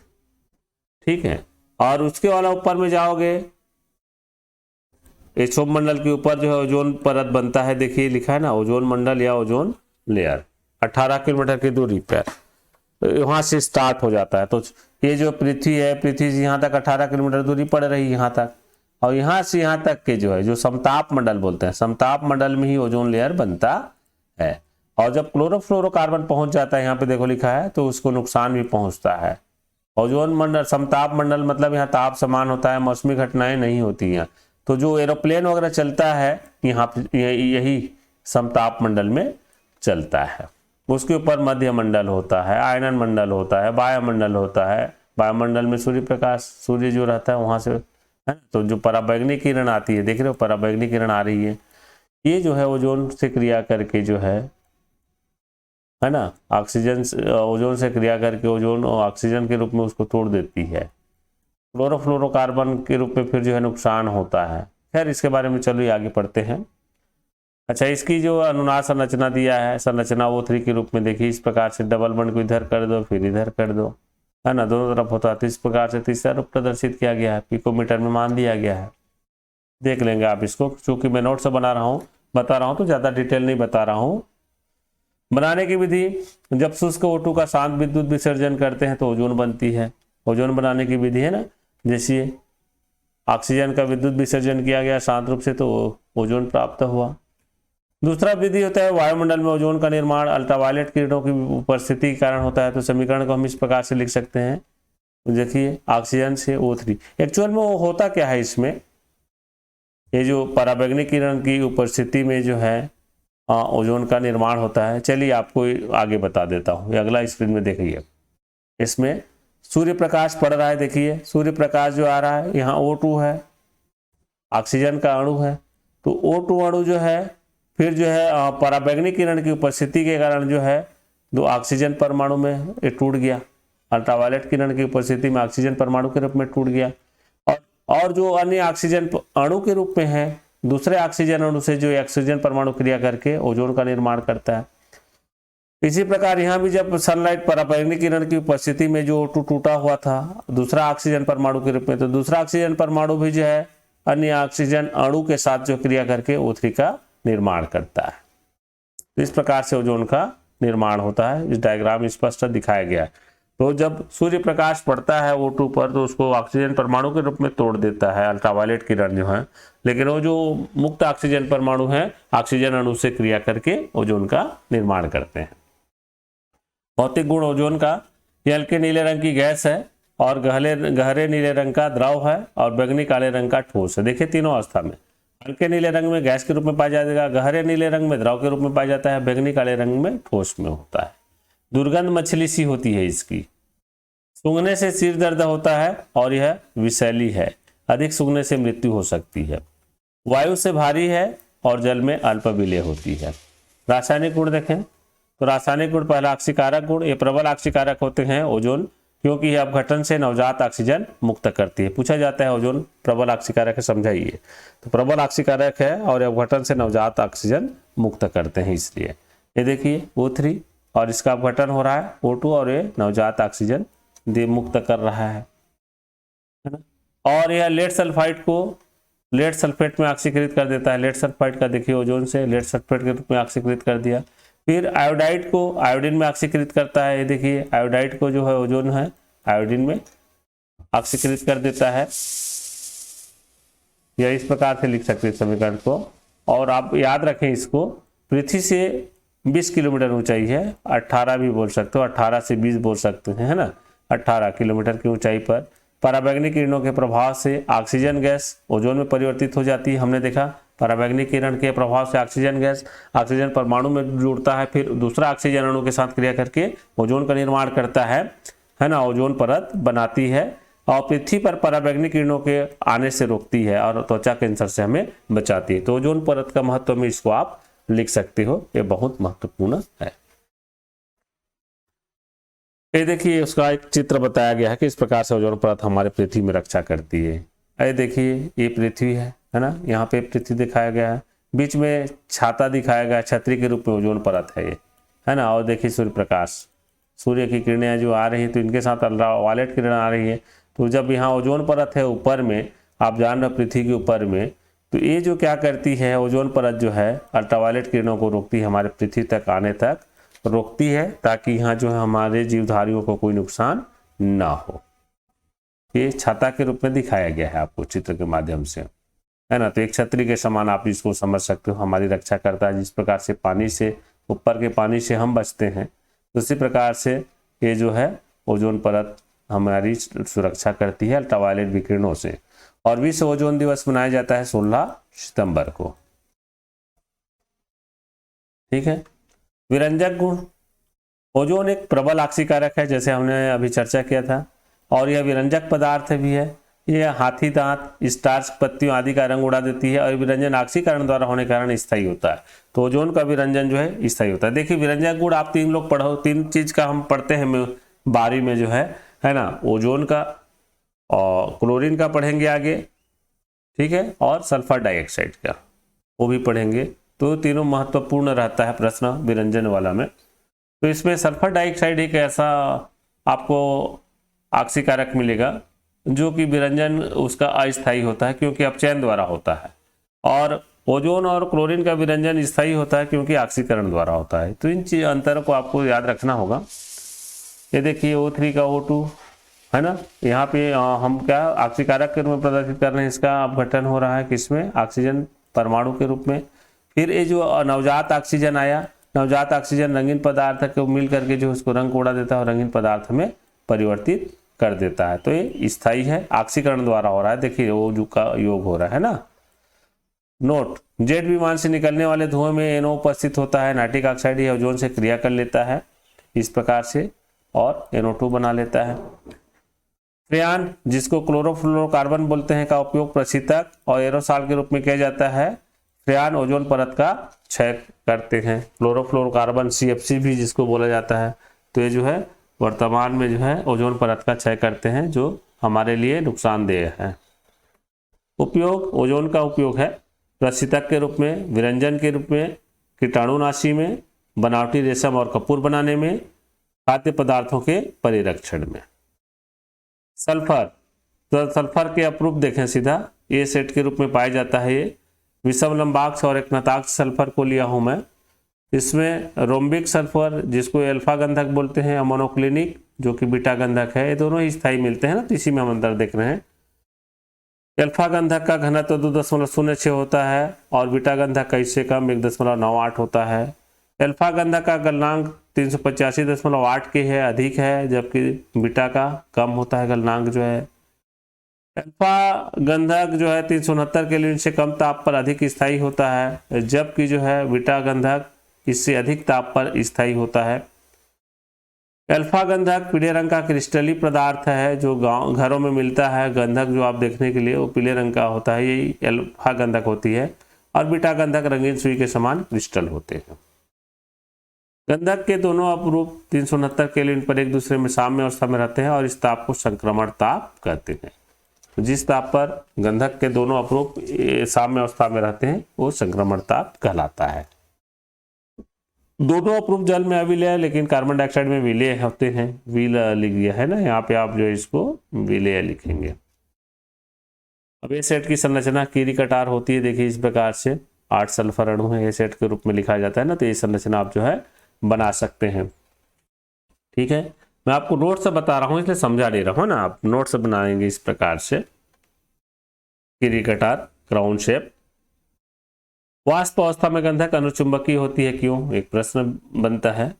ठीक है। और उसके वाला ऊपर में जाओगे, इस क्षोभ मंडल के ऊपर जो है ओजोन परत बनता है, देखिए लिखा है ना ओजोन मंडल या ओजोन लेयर, 18 किलोमीटर की दूरी पर वहां से स्टार्ट हो जाता है। तो ये जो पृथ्वी है, पृथ्वी से यहाँ तक 18 किलोमीटर दूरी पड़ रही है यहाँ तक, और यहाँ से यहाँ तक के जो है जो समताप मंडल बोलते हैं, समताप मंडल में ही ओजोन लेयर बनता है। और जब क्लोरोफ्लोरोकार्बन पहुंच जाता है, यहाँ पे देखो लिखा है, तो उसको नुकसान भी पहुंचता है। ओजोन मंडल, समताप मंडल मतलब यहाँ ताप समान होता है, मौसमी घटनाएं नहीं होती हैं। तो जो एरोप्लेन वगैरह चलता है यहाँ यही समताप मंडल में चलता है। उसके ऊपर मध्य मंडल होता है, आयनन मंडल होता है, वायुमंडल होता है। वायुमंडल में सूर्य प्रकाश, सूर्य जो रहता है वहां से, है तो जो पराबैंगनी किरण आती है, देख रहे हो पराबैंगनी किरण आ रही है, ये जो है ओजोन से क्रिया करके जो है ना, ऑक्सीजन, ओजोन से क्रिया करके ओजोन और ऑक्सीजन के रूप में उसको तोड़ देती है। क्लोरोफ्लोरोकार्बन के रूप में फिर जो है नुकसान होता है। खैर इसके बारे में चलो आगे पढ़ते हैं। अच्छा, इसकी जो अनुनाद संरचना दिया है, संरचना O3 के रूप में देखिए इस प्रकार से, डबल बॉन्ड को इधर कर दो फिर इधर कर दो, है ना, दोनों तरफ होता है। तो इस प्रकार से तीसरा रूप प्रदर्शित किया गया है, पिकोमीटर में मान दिया गया है। देख लेंगे आप इसको, चूंकि मैं नोट से बता रहा हूँ तो ज्यादा डिटेल नहीं बता रहा हूँ। बनाने की विधि, जब शुष्क O2 का शांत विद्युत विसर्जन करते हैं तो ओजोन बनती है। ओजोन बनाने की विधि है ना, जैसे ऑक्सीजन का विद्युत विसर्जन किया गया शांत रूप से तो ओजोन प्राप्त हुआ। दूसरा विधि होता है वायुमंडल में ओजोन का निर्माण अल्ट्रावायलेट किरणों की उपस्थिति के कारण होता है। तो समीकरण को हम इस प्रकार से लिख सकते हैं, देखिए ऑक्सीजन से O3। एक्चुअल में वो होता क्या है इसमें, ये जो पराबैंगनी किरण की उपस्थिति में जो है ओजोन का निर्माण होता है। चलिए आपको आगे बता देता हूँ, ये अगला स्क्रीन में देखिए। इसमें सूर्य प्रकाश पड़ रहा है, देखिए सूर्य प्रकाश जो आ रहा है, यहाँ O2 है, ऑक्सीजन का अणु है। तो O2 अणु जो है फिर जो है पराबैंगनी किरण की उपस्थिति के कारण जो है दो ऑक्सीजन परमाणु में ये टूट गया, अल्ट्रावायलेट किरण की उपस्थिति में ऑक्सीजन परमाणु के रूप में टूट गया। और जो अन्य ऑक्सीजन अणु के रूप में है, दूसरे ऑक्सीजन अणु से जो ऑक्सीजन परमाणु क्रिया करके ओजोन का निर्माण करता है। इसी प्रकार यहाँ भी जब सनलाइट पराबैंगनी किरण की उपस्थिति में जो O2 टूटा हुआ था दूसरा ऑक्सीजन परमाणु के रूप में, तो दूसरा ऑक्सीजन परमाणु भी जो है अन्य ऑक्सीजन अणु के साथ जो क्रिया करके O3 का निर्माण करता है। तो इस प्रकार से ओजोन का निर्माण होता है, इस डायग्राम में स्पष्ट दिखाया गया है। तो जब सूर्य प्रकाश पड़ता है O2 पर तो उसको ऑक्सीजन परमाणु के रूप में तोड़ देता है अल्ट्रावायलेट किरण जो है, लेकिन वो जो मुक्त ऑक्सीजन परमाणु है ऑक्सीजन अणु से क्रिया करके ओजोन का निर्माण करते हैं। भौतिक गुण ओजोन का, ये हल्के नीले रंग की गैस है और गहरे नीले रंग का द्रव है और बैंगनी काले रंग का ठोस है। देखिए तीनों अवस्था में, हल्के नीले रंग में गैस के रूप में पाया जाएगा, गहरे नीले रंग में द्रव के रूप में पाया जाता है, बैंगनी काले रंग में ठोस में होता है। दुर्गंध मछली सी होती है इसकी, सूंघने से सिर दर्द होता है और यह विषैली है, अधिक सूंघने से मृत्यु हो सकती है। वायु से भारी है और जल में अल्प विलेय होती है। रासायनिक गुण देखें तो रासायनिक गुण, पहला आक्सीकारक गुण, ये प्रबल आक्सीकारक होते हैं ओजोन, क्योंकि यह अपघटन से नवजात ऑक्सीजन मुक्त करती है। पूछा जाता है ओजोन प्रबल आक्सीकारक है, समझाइए। तो प्रबल आक्सीकारक है और अपघटन से नवजात ऑक्सीजन मुक्त करते हैं, इसलिए ये देखिए O3 और इसका अपघटन हो रहा है O2 और ये नवजात ऑक्सीजन मुक्त कर रहा है ना। और यह लेड सल्फाइड को लेड सल्फेट में ऑक्सीकृत कर देता है। लेड सल्फाइड का देखिए ओजोन से लेड सल्फेट के रूप में ऑक्सीकृत कर दिया। फिर आयोडाइड को आयोडीन में ऑक्सीकृत करता है। ये देखिए आयोडाइड को जो है ओजोन है आयोडीन में ऑक्सीकृत कर देता है। यह इस प्रकार से लिख सकते हैं समीकरण को। और आप याद रखें इसको, पृथ्वी से 20 किलोमीटर ऊंचाई है, 18 भी बोल सकते हो, 18 से 20 बोल सकते हैं, है ना। 18 किलोमीटर की ऊंचाई पर पराबैंगनी किरणों के प्रभाव से ऑक्सीजन गैस ओजोन में परिवर्तित हो जाती है। हमने देखा पराबैंगनी किरण के प्रभाव से ऑक्सीजन गैस ऑक्सीजन परमाणु में जुड़ता है, फिर दूसरा ऑक्सीजन अणु के साथ क्रिया करके ओजोन का निर्माण करता है ना, ओजोन परत बनाती है और पृथ्वी पर पराबैंगनी किरणों के आने से रोकती है और त्वचा कैंसर से हमें बचाती है। तो ओजोन परत का महत्व में इसको आप लिख सकते हो, ये बहुत महत्वपूर्ण है। ये देखिए उसका एक चित्र बताया गया है कि इस प्रकार से ओजोन परत हमारे पृथ्वी में रक्षा करती है। ये देखिए ये पृथ्वी है ना, यहाँ पे पृथ्वी दिखाया गया है, बीच में छाता दिखाया गया है, छतरी के रूप में ओजोन परत है ये, है ना। और देखिए सूर्य प्रकाश, सूर्य की किरणें जो आ रही हैं तो इनके साथ अल्ट्रावायलेट किरण आ रही है। तो जब यहाँ ओजोन परत है ऊपर में, आप जान रहे पृथ्वी के ऊपर में, तो ये जो क्या करती है ओजोन परत जो है अल्ट्रावायलेट किरणों को रोकती है, हमारे पृथ्वी तक आने तक रोकती है, ताकि यहाँ जो है हमारे जीवधारियों को कोई नुकसान ना हो। ये छाता के रूप में दिखाया गया है आपको चित्र के माध्यम से, है ना। तो एक छतरी के समान आप इसको समझ सकते हो, हमारी रक्षा करता है। जिस प्रकार से पानी से, ऊपर के पानी से हम बचते हैं, उसी प्रकार से ये जो है ओजोन परत हमारी सुरक्षा करती है अल्ट्रावायलेट विकिरणों से। और विश्व ओजोन दिवस मनाया जाता है 16 सितंबर को, ठीक है। विरंजक गुण, ओजोन एक प्रबल ऑक्सीकारक है, जैसे हमने अभी चर्चा किया था, और यह विरंजक पदार्थ भी है। यह हाथी दांत, स्टार्च, पत्तियों आदि का रंग उड़ा देती है और विरंजन ऑक्सीकरण द्वारा होने के कारण स्थायी होता है। तो ओजोन का विरंजन जो है स्थायी होता है। देखिए विरंजक गुण आप तीन लोग पढ़ो, तीन चीज का हम पढ़ते हैं बारी में जो है ना, ओजोन का और क्लोरीन का पढ़ेंगे आगे, ठीक है, और सल्फर डाइऑक्साइड का वो भी पढ़ेंगे। तो तीनों महत्वपूर्ण रहता है प्रश्न विरंजन वाला में। तो इसमें सल्फर डाइऑक्साइड एक ऐसा आपको ऑक्सीकारक मिलेगा जो कि विरंजन उसका अस्थायी होता है क्योंकि अपचयन द्वारा होता है, और ओजोन और क्लोरीन का विरंजन स्थायी होता है क्योंकि ऑक्सीकरण द्वारा होता है। तो इन अंतरों को आपको याद रखना होगा। ये देखिए O3 का O2 है ना, यहाँ पे हम क्या ऑक्सीकारक के रूप में प्रदर्शित कर रहे हैं, इसका अपघटन हो रहा है किसमें, ऑक्सीजन परमाणु के रूप में। फिर ये जो नवजात ऑक्सीजन आया, नवजात ऑक्सीजन रंगीन पदार्थ को मिल करके जो उसको रंग उड़ा देता है और रंगीन पदार्थ में परिवर्तित कर देता है। तो ये स्थायी है, ऑक्सीकरण द्वारा हो रहा है। देखिए O2 का योग हो रहा है ना। नोट, जेट विमान से निकलने वाले धुएं में NO उपस्थित होता है। नाइट्रिक ऑक्साइड ये ओजोन से क्रिया कर लेता है इस प्रकार से और NO2 बना लेता है। फ्रेयान, जिसको क्लोरोफ्लोरोकार्बन बोलते हैं, का उपयोग प्रशीतक और एरोसॉल के रूप में किया जाता है। फ्रेयान ओजोन परत का क्षय करते हैं। क्लोरोफ्लोरोकार्बन CFC भी जिसको बोला जाता है, तो ये जो है वर्तमान में जो है ओजोन परत का क्षय करते हैं, जो हमारे लिए नुकसानदेह है। उपयोग, ओजोन का उपयोग है प्रशीतक के रूप में, विरंजन के रूप में, कीटाणुनाशी में, बनावटी रेशम और कपूर बनाने में, खाद्य पदार्थों के परिरक्षण में। सल्फर, तो सल्फर के अपरूप देखें सीधा ए सेट के रूप में पाया जाता है। ये विषम लंबाक्ष और एक नताक्ष सल्फर को लिया हूं मैं। इसमें रोम्बिक सल्फर जिसको अल्फा गंधक बोलते हैं, अमोनोक्लिनिक जो कि बीटा गंधक है, ये दोनों ही स्थायी मिलते हैं ना, तो इसी में हम अंतर देख रहे हैं। अल्फा गंधक का घनत्व 2.06 होता है और बीटा गंधक का इससे कम 1.98 होता है। अल्फा गंधक का गलनांक 385.8 के है, अधिक है, जबकि बीटा का कम होता है गलनांक जो है। अल्फा गंधक जो है 369 केल्विन से कम ताप पर अधिक स्थायी होता है, जबकि जो है बीटा गंधक इससे अधिक ताप पर स्थायी होता है। अल्फा गंधक पीले रंग का क्रिस्टली पदार्थ है जो घरों में मिलता है। गंधक जो आप देखने के लिए वो पीले रंग का होता है, यही अल्फा गंधक होती है। और बीटा गंधक रंगीन सुई के समान क्रिस्टल होते हैं। गंधक के दोनों अपरूप 369 केल्विन पर एक दूसरे में साम्य अवस्था में रहते हैं और इस ताप को संक्रमण ताप कहते हैं। तो जिस ताप पर गंधक के दोनों अपरूप साम्य अवस्था में रहते हैं वो संक्रमण ताप कहलाता है। दोनों अपरूप जल में अविलेय लेकिन कार्बन डाइऑक्साइड में विलेय होते हैं। विलेय लिख गया है ना यहाँ पे, आप जो इसको विलेय लिखेंगे। अब ए सेट की संरचना कीरी कटार होती है, देखिए इस प्रकार से 8 सल्फर अणु है, ए सेट के रूप में लिखा जाता है ना, तो ये संरचना आप जो है बना सकते हैं। ठीक है, मैं आपको नोट से बता रहा हूं इसलिए समझा नहीं रहा हूं ना, आप नोट से बनाएंगे इस प्रकार से। कीरी कटार क्राउन शेप। वाष्प अवस्था में गंधक अनुचुंबकीय होती है क्यों, एक प्रश्न बनता है।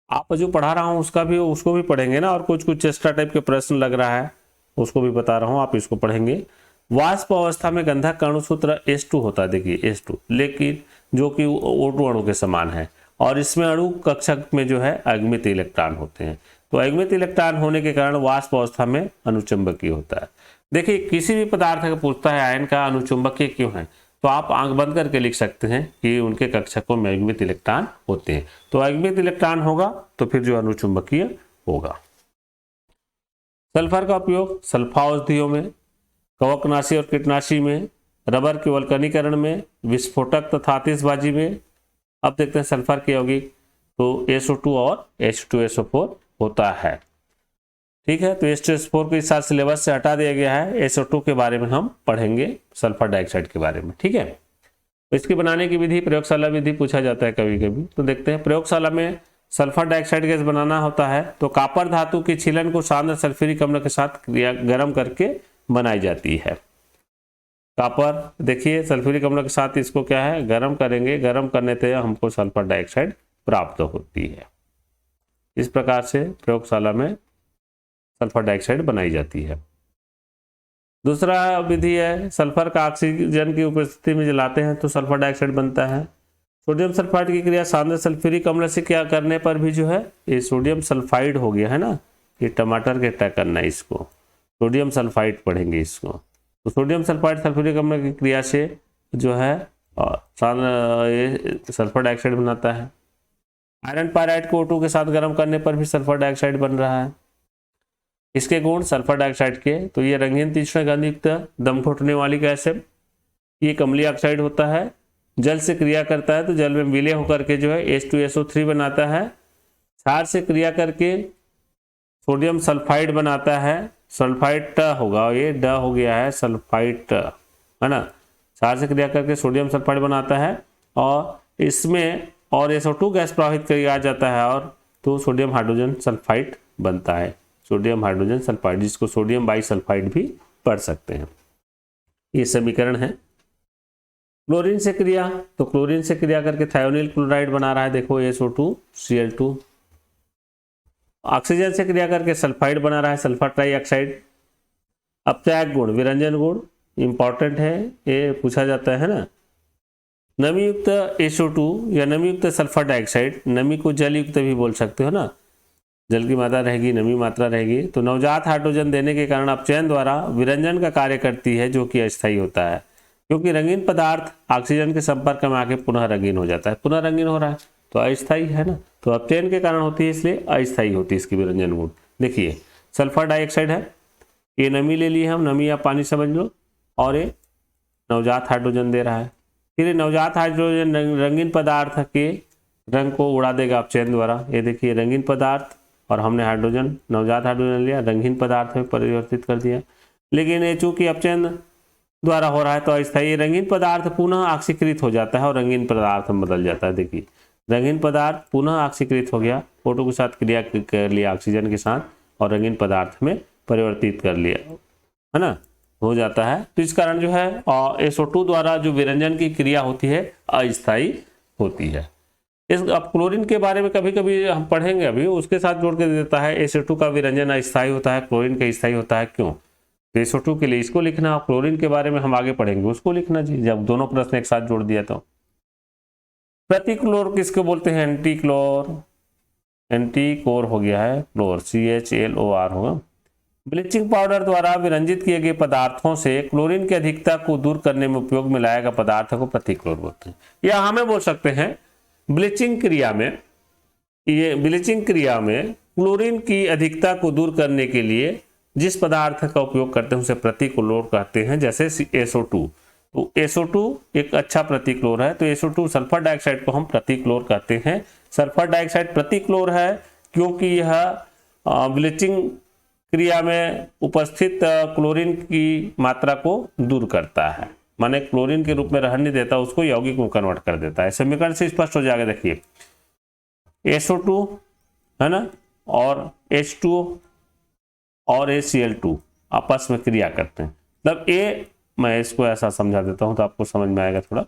आप जो पढ़ा रहा हूं उसको भी पढ़ेंगे ना, और कुछ चेष्टा टाइप के प्रश्न लग रहा है उसको भी बता रहा हूं, आप इसको पढ़ेंगे। वाष्प अवस्था में गंधक का अणुसूत्र H2 होता है, देखिए H2, लेकिन जो कि O2 अणु के समान है, और इसमें अणु कक्षक में जो है अगमित इलेक्ट्रॉन होते हैं। तो अगमित इलेक्ट्रॉन होने के कारण वाष्प अवस्था में अनुचुंबकीय होता है। देखिए किसी भी पदार्थ का पूछता है आयन का अनुचुंबकीय क्यों है, तो आप आंख बंद करके लिख सकते हैं कि उनके कक्षकों में अगमित इलेक्ट्रॉन होते हैं। तो अगमित इलेक्ट्रॉन होगा तो फिर जो अनुचुंबकीय होगा। सल्फर का उपयोग सल्फा औषधियों में, कवकनाशी और कीटनाशी में, रबर के वल्कनीकरण में, विस्फोटक तथा आतिशबाजी में। अब देखते हैं सल्फर के यौगिक, तो SO2 और H2SO4 होता है। ठीक है, तो H2SO4 को इस साल सिलेबस से हटा दिया गया है। SO2 के बारे में हम पढ़ेंगे, सल्फर डाइऑक्साइड के बारे में। ठीक है, तो इसकी बनाने की विधि प्रयोगशाला विधि पूछा जाता है कभी कभी, तो देखते हैं। प्रयोगशाला में सल्फर डाइऑक्साइड गैस बनाना होता है तो कॉपर धातु की छीलन को सांद्र सल्फ्यूरिक अम्ल के साथ गर्म करके बनाई जाती है। कॉपर देखिए सल्फ्यूरिक अम्ल के साथ इसको क्या है गर्म करेंगे, गर्म करने से हमको सल्फर डाइऑक्साइड प्राप्त होती है। इस प्रकार से प्रयोगशाला में सल्फर डाइऑक्साइड बनाई जाती है। दूसरा विधि है सल्फर का ऑक्सीजन की उपस्थिति में जलाते हैं तो सल्फर डाइऑक्साइड बनता है। सोडियम सल्फाइड की क्रिया सांद्र सल्फ्यूरिक अम्ल से क्या करने पर भी जो है ये सोडियम सल्फाइड हो गया है ना, ये टमाटर के टैग करना है इसको, सोडियम सल्फाइड पढ़ेंगे इसको। तो सोडियम सल्फाइड सल्फ्यूरिक अम्ल की क्रिया से जो है ये सल्फर डाइऑक्साइड बनाता है। आयरन पायराइड को O2 के साथ गर्म करने पर भी सल्फर डाइऑक्साइड बन रहा है। इसके गुण सल्फर डाइऑक्साइड के, तो ये रंगीन तीक्ष्ण गंधयुक्त दम घुटने वाली गैस है। ये अम्लीय ऑक्साइड होता है, जल से क्रिया करता है तो जल में विलय होकर के जो है H2SO3 बनाता है। क्षार से क्रिया करके सोडियम सल्फाइड बनाता है, सल्फाइड होगा, ये ड हो गया है सल्फाइड है ना। क्षार से क्रिया करके सोडियम सल्फाइड बनाता है और इसमें और SO2 गैस प्रवाहित किया जाता है और तो सोडियम हाइड्रोजन सल्फाइड बनता है। सोडियम हाइड्रोजन सल्फाइड, जिसको सोडियम बाइसल्फाइड भी पढ़ सकते हैं। ये समीकरण है। क्लोरीन से क्रिया, तो क्लोरीन से क्रिया करके थायोनिल क्लोराइड बना रहा है, देखो SO2Cl2। ऑक्सीजन से क्रिया करके सल्फाइड बना रहा है, सल्फर ट्राइऑक्साइड। अब त्याग गुण, विरंजन गुण इंपॉर्टेंट है, ये पूछा जाता है ना। नमी युक्त SO2 या नमी युक्त सल्फर डाइऑक्साइड, नमी को जल युक्त भी बोल सकते हो ना, जल की मात्रा रहेगी, नमी मात्रा रहेगी, तो नवजात हाइड्रोजन देने के कारण अपचयन द्वारा विरंजन का कार्य करती है जो कि अस्थायी होता है, क्योंकि रंगीन पदार्थ ऑक्सीजन के संपर्क में आके पुनः रंगीन हो जाता है। पुनः रंगीन हो रहा है तो अस्थायी है ना, तो अपचयन के कारण होती है इसलिए अस्थायी होती है इसकी विरंजन गुण। देखिए सल्फर डाइऑक्साइड है, ये नमी ले ली हम, नमी या पानी समझ लो, और ये नवजात हाइड्रोजन दे रहा है। फिर ये नवजात हाइड्रोजन रंगीन पदार्थ के रंग को उड़ा देगा अपचयन द्वारा। ये देखिए रंगीन पदार्थ और हमने हाइड्रोजन, नवजात हाइड्रोजन लिया, रंगीन पदार्थ में परिवर्तित कर दिया, लेकिन ये चूंकि अपचयन द्वारा हो रहा है तो अस्थायी रंगीन पदार्थ पुनः ऑक्सीकृत हो जाता है और रंगीन पदार्थ में बदल जाता है। देखिए रंगीन पदार्थ पुनः ऑक्सीकृत हो गया, O2 के साथ क्रिया कर लिया ऑक्सीजन के साथ और रंगीन पदार्थ में परिवर्तित कर लिया, है ना, हो जाता है। तो इस कारण जो है SO2 द्वारा जो विरंजन की क्रिया होती है अस्थायी होती है। इस अब क्लोरीन के बारे में कभी कभी हम पढ़ेंगे, अभी उसके साथ जोड़ के दे देता है SO2 का विरंजन अस्थायी होता है, क्लोरीन का स्थायी होता है, क्यों? तो SO2 के लिए इसको लिखना, क्लोरीन के बारे में हम आगे पढ़ेंगे उसको लिखना जी, जब दोनों प्रश्न एक साथ जोड़ दिया तो। प्रतिक्लोर किसको बोलते हैं? एंटीक्लोर, एंटीकोर हो गया है, क्लोर CHLOR होगा। ब्लीचिंग पाउडर द्वारा विरंजित किए गए पदार्थों से क्लोरीन की अधिकता को दूर करने में उपयोग में लाया गया पदार्थ को प्रतिक्लोर बोलते हैं। या हमें बोल सकते हैं ब्लीचिंग क्रिया में, ये ब्लीचिंग क्रिया में क्लोरीन की अधिकता को दूर करने के लिए जिस पदार्थ का उपयोग करते हैं उसे प्रतिक्लोर कहते हैं, जैसे SO2। तो SO2 एक अच्छा प्रतिक्लोर है, तो SO2 सल्फर डाइऑक्साइड को हम प्रतिक्लोर कहते हैं। सल्फर डाइऑक्साइड प्रतिक्लोर है क्योंकि यह ब्लीचिंग क्रिया में उपस्थित क्लोरीन की मात्रा को दूर करता है, माने क्लोरीन के रूप में रहने नहीं देता, उसको यौगिक में कन्वर्ट कर देता है। समीकरण से स्पष्ट हो जाएगा, देखिए SO2 है ना, और H2O और ACl2 आपस में क्रिया करते हैं। मतलब मैं इसको ऐसा समझा देता हूं तो आपको समझ में आएगा थोड़ा।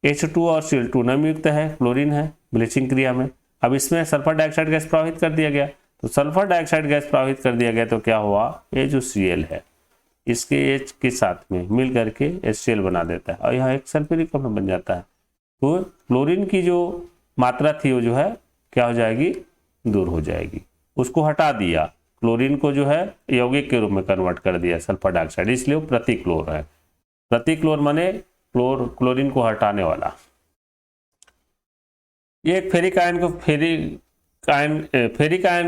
H2 और Cl2 नमयुक्त है, क्लोरीन है ब्लीचिंग क्रिया में। अब इसमें सल्फर डाइऑक्साइड गैस प्रवाहित कर दिया गया, तो सल्फर डाइऑक्साइड गैस प्रवाहित कर दिया गया तो क्या हुआ, ये जो Cl है इसके H के साथ में मिल करके HCl बना देता है और यह एक सल्फ्यूरिक अम्ल बन जाता है। तो क्लोरीन की जो मात्रा थी वो जो है क्या हो जाएगी, दूर हो जाएगी, उसको हटा दिया, क्लोरीन को जो है यौगिक के रूप में कन्वर्ट कर दिया सल्फर डाइऑक्साइड, इसलिए वो प्रतिक्लोर है। प्रतिक्लोर माने क्लोरीन को हटाने वाला। ये एक फेरिक आयन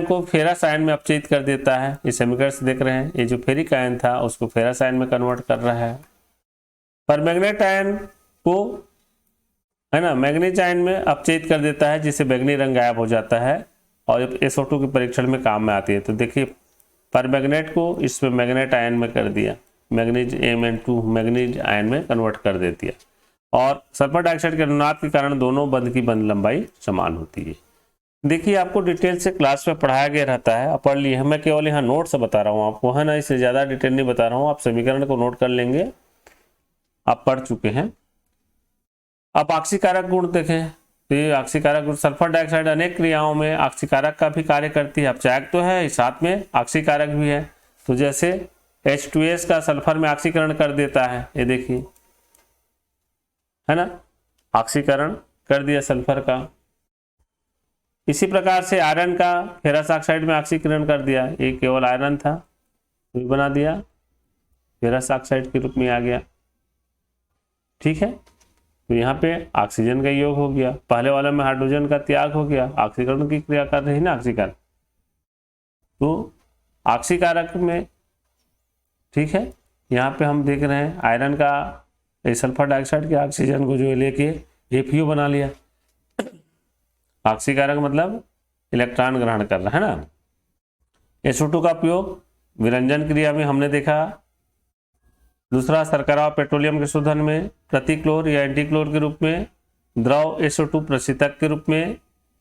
को फेरस आयन में अपचयित कर देता है। इस समीकरण से देख रहे हैं, ये जो फेरिक आयन था उसको फेरस आयन में कन्वर्ट कर रहा है। परमैंगनेट आयन को है ना मैंगनीज आयन में अपचयित कर देता है, जिससे बैंगनी रंग गायब हो जाता है और SO2 के परीक्षण में काम में आती है। तो देखिए परमैंगनेट को इसमें मैंगनेट आयन में कर दिया, मैंगनीज Mn2 मैंगनीज आयन में कन्वर्ट कर देती है। और सल्फर डाइऑक्साइड के अनुनाद के कारण दोनों बंध की बंध लंबाई समान होती है। देखिए आपको डिटेल से क्लास में पढ़ाया गया रहता है, पढ़ लिए, मैं केवल यहाँ नोट से बता रहा हूँ आपको, है ना, इससे ज़्यादा डिटेल नहीं बता रहा हूँ। आप समीकरण को नोट कर लेंगे, आप पढ़ चुके हैं। अब आक्सीकारक गुण देखें, तो ये आक्सीकारक गुण, सल्फर डाइऑक्साइड अनेक क्रियाओं में आक्सीकारक का भी कार्य करती है। अपचायक तो है, साथ में आक्सीकारक भी है। तो जैसे H2S का सल्फर में आक्सीकरण कर देता है, ये देखिए, है ना, आक्सीकरण कर दिया सल्फर का। इसी प्रकार से आयरन का फेरस ऑक्साइड में ऑक्सीकरण कर दिया, ये केवल आयरन था, तो बना दिया फेरस ऑक्साइड के रूप में आ गया। ठीक है, तो यहाँ पे ऑक्सीजन का योग हो गया, पहले वाले में हाइड्रोजन का त्याग हो गया, ऑक्सीकरण की क्रिया कर रही ना ऑक्सीकारक, तो ऑक्सीकारक में ठीक है। यहाँ पे हम देख रहे हैं आयरन का सल्फर डाइऑक्साइड के ऑक्सीजन को जो है लेके FeO बना लिया। ऑक्सीकारक मतलब इलेक्ट्रॉन ग्रहण कर रहा है ना। SO2 का उपयोग विरंजन क्रिया में हमने देखा। दूसरा, शर्करा और पेट्रोलियम के शोधन में प्रतिक्लोर या एंटीक्लोर के रूप में, द्रव SO2 प्रशीतक के रूप में,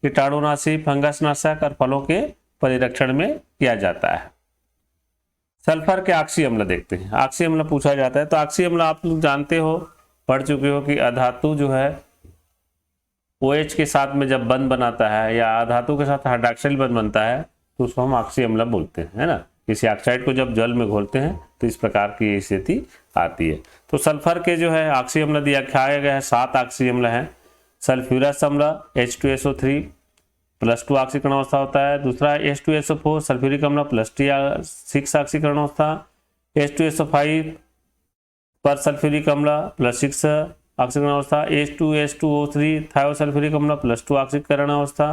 कीटाणुनाशी, फंगस नाशक और फलों के परिरक्षण में किया जाता है। सल्फर के ऑक्सी अम्ल देखते हैं, ऑक्सी अम्ल पूछा जाता है। तो ऑक्सी अम्ल आप लोग जानते हो, पढ़ चुके हो कि अधातु जो है OH के साथ में जब बंध बनाता है या अधातु के साथ हाइड्रॉक्सिल बंध बनता है तो उसको हम ऑक्सी अम्ल बोलते हैं, है ना। किसी ऑक्साइड को जब जल में घोलते हैं तो इस प्रकार की स्थिति आती है। तो सल्फर के जो है ऑक्सी अम्ल दिखाया गया है, 7 ऑक्सी अम्ल हैं। सल्फ्यूरस अम्ल H2SO3 +2 ऑक्सीकरण अवस्था होता है। दूसरा H2SO4 सल्फ्यूरिक अम्ल +6 ऑक्सीकरण अवस्था। H2SO5 पर सल्फ्यूरिक अम्ल +6 ऑक्सीकरण अवस्था। H2H2O3 थायोसल्फ्यूरिक अम्ल +2 ऑक्सीकरण अवस्था।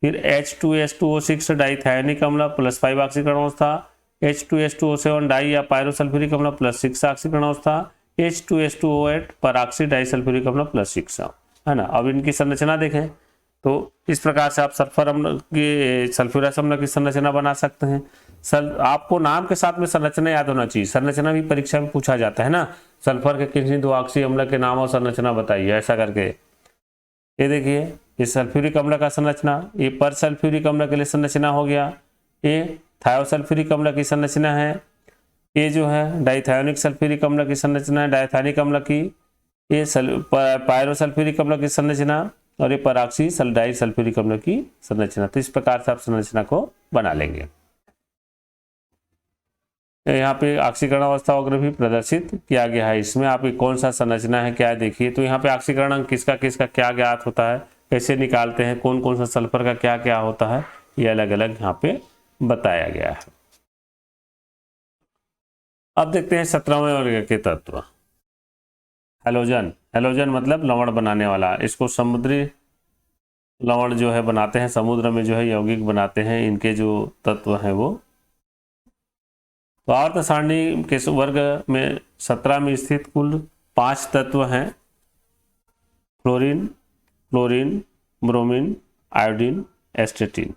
फिर H2H2O6 डाइथायोनिक अम्ल +5 ऑक्सीकरण अवस्था। H2H2O7 डाई या पायरोसल्फ्यूरिक अम्ल +6 ऑक्सीकरण अवस्था। H2H2O8 पर ऑक्सी डाइसल्फ्यूरिक अम्ल +6, है ना। अब इनकी संरचना देखें तो इस प्रकार से आप सल्फर अम्ल की, सल्फ्यूरस अम्ल की संरचना बना सकते हैं। आपको नाम के साथ में संरचना याद होना चाहिए, संरचना भी परीक्षा में पूछा जाता है ना। सल्फर के किसी 2 ऑक्सी अम्ल के नाम और संरचना बताइए, ऐसा करके। ये देखिए, ये सल्फ्यूरिक अम्ल का संरचना, ये पर सल्फ्यूरिक अम्ल के लिए संरचना हो गया। ये थायोसल्फ्यूरिक अम्ल की संरचना है। ये जो है डाइथायोनिक सल्फ्यूरिक अम्ल की संरचना है, डाइथानिक अम्ल की। ये पायरोसल्फ्यूरिक अम्ल की संरचना, और ये परऑक्सी डाई सल्फ्यूरिक अम्ल की संरचना। तो इस प्रकार से आप संरचना को बना लेंगे। यहाँ पे ऑक्सीकरण अवस्था वगैरह भी प्रदर्शित किया गया है। इसमें आपकी कौन सा संरचना है क्या है देखिए। तो यहाँ पे ऑक्सीकरण अंग किसका किसका क्या ज्ञात होता है, कैसे निकालते हैं, कौन कौन सा सल्फर का क्या क्या होता है, ये अलग अलग यहाँ पे बताया गया है। अब देखते हैं 17वें वर्ग के तत्व। हैलोजन। हैलोजन मतलब लवण बनाने वाला। इसको समुद्री लवण जो है बनाते हैं, समुद्र में जो है यौगिक बनाते हैं। इनके जो तत्व हैं वो तो आवर्त सारणी के वर्ग में 17 में स्थित कुल 5 तत्व हैं। Fluorine, chlorine, bromine, iodine, एस्टेटिन।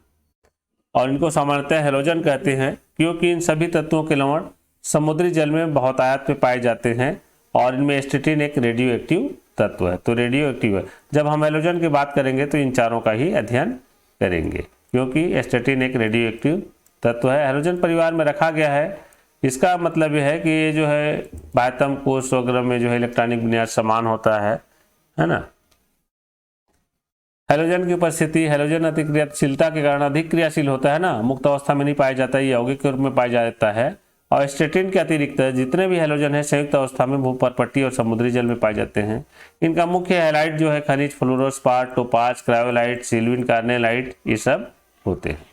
और इनको सामान्यतः हैलोजन कहते हैं क्योंकि इन सभी तत्वों के लवण समुद्री जल में बहुतायत में पाए जाते हैं और इनमें एस्टेटिन एक रेडियो एक्टिव तत्व है। तो रेडियो एक्टिव है। जब हम हैलोजन की बात करेंगे तो इन चारों का ही अध्ययन करेंगे क्योंकि एस्टेटिन एक रेडियो एक्टिव तत्व है। हैलोजन परिवार में रखा गया है। इसका मतलब यह है कि ये जो है बाह्यतम कोश वगैरह में जो है इलेक्ट्रॉनिक विन्यास समान होता है ना। हैलोजन की उपस्थिति, हैलोजन अतिक्रियाशीलता के कारण अधिक क्रियाशील होता है ना, मुक्त अवस्था में नहीं पाया जाता, ये यौगिक के रूप में पाया जाता है। और एस्टेटिन के अतिरिक्त जितने भी हैलोजन है संयुक्त अवस्था में भूपर्पट्टी और समुद्री जल में पाए जाते हैं। इनका मुख्य हैलाइट जो है खनिज फ्लोरोस्पार, टोपाज, क्रायोलाइट, सिल्वीन, कार्नेलाइट ये सब होते हैं।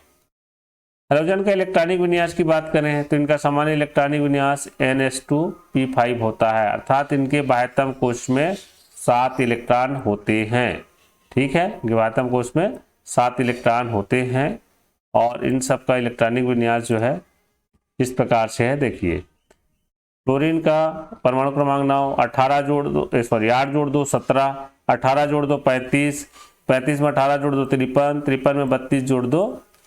हैलोजन का इलेक्ट्रॉनिक विन्यास की बात करें तो इनका सामान्य इलेक्ट्रॉनिक विन्यास NH2P5 होता है, अर्थात इनके बाह्यतम कोश में 7 इलेक्ट्रॉन होते हैं। ठीक है, बाह्यतम कोश में 7 इलेक्ट्रॉन होते हैं और इन सब का इलेक्ट्रॉनिक विन्यास जो है इस प्रकार से है। देखिए क्लोरीन का परमाणु क्रमांक 9, 18 जोड़ दो 8 जोड़ दो 17, 18 जोड़ दो 35, 35 में 18 जोड़ दो 53, 53 में 32 जोड़ दो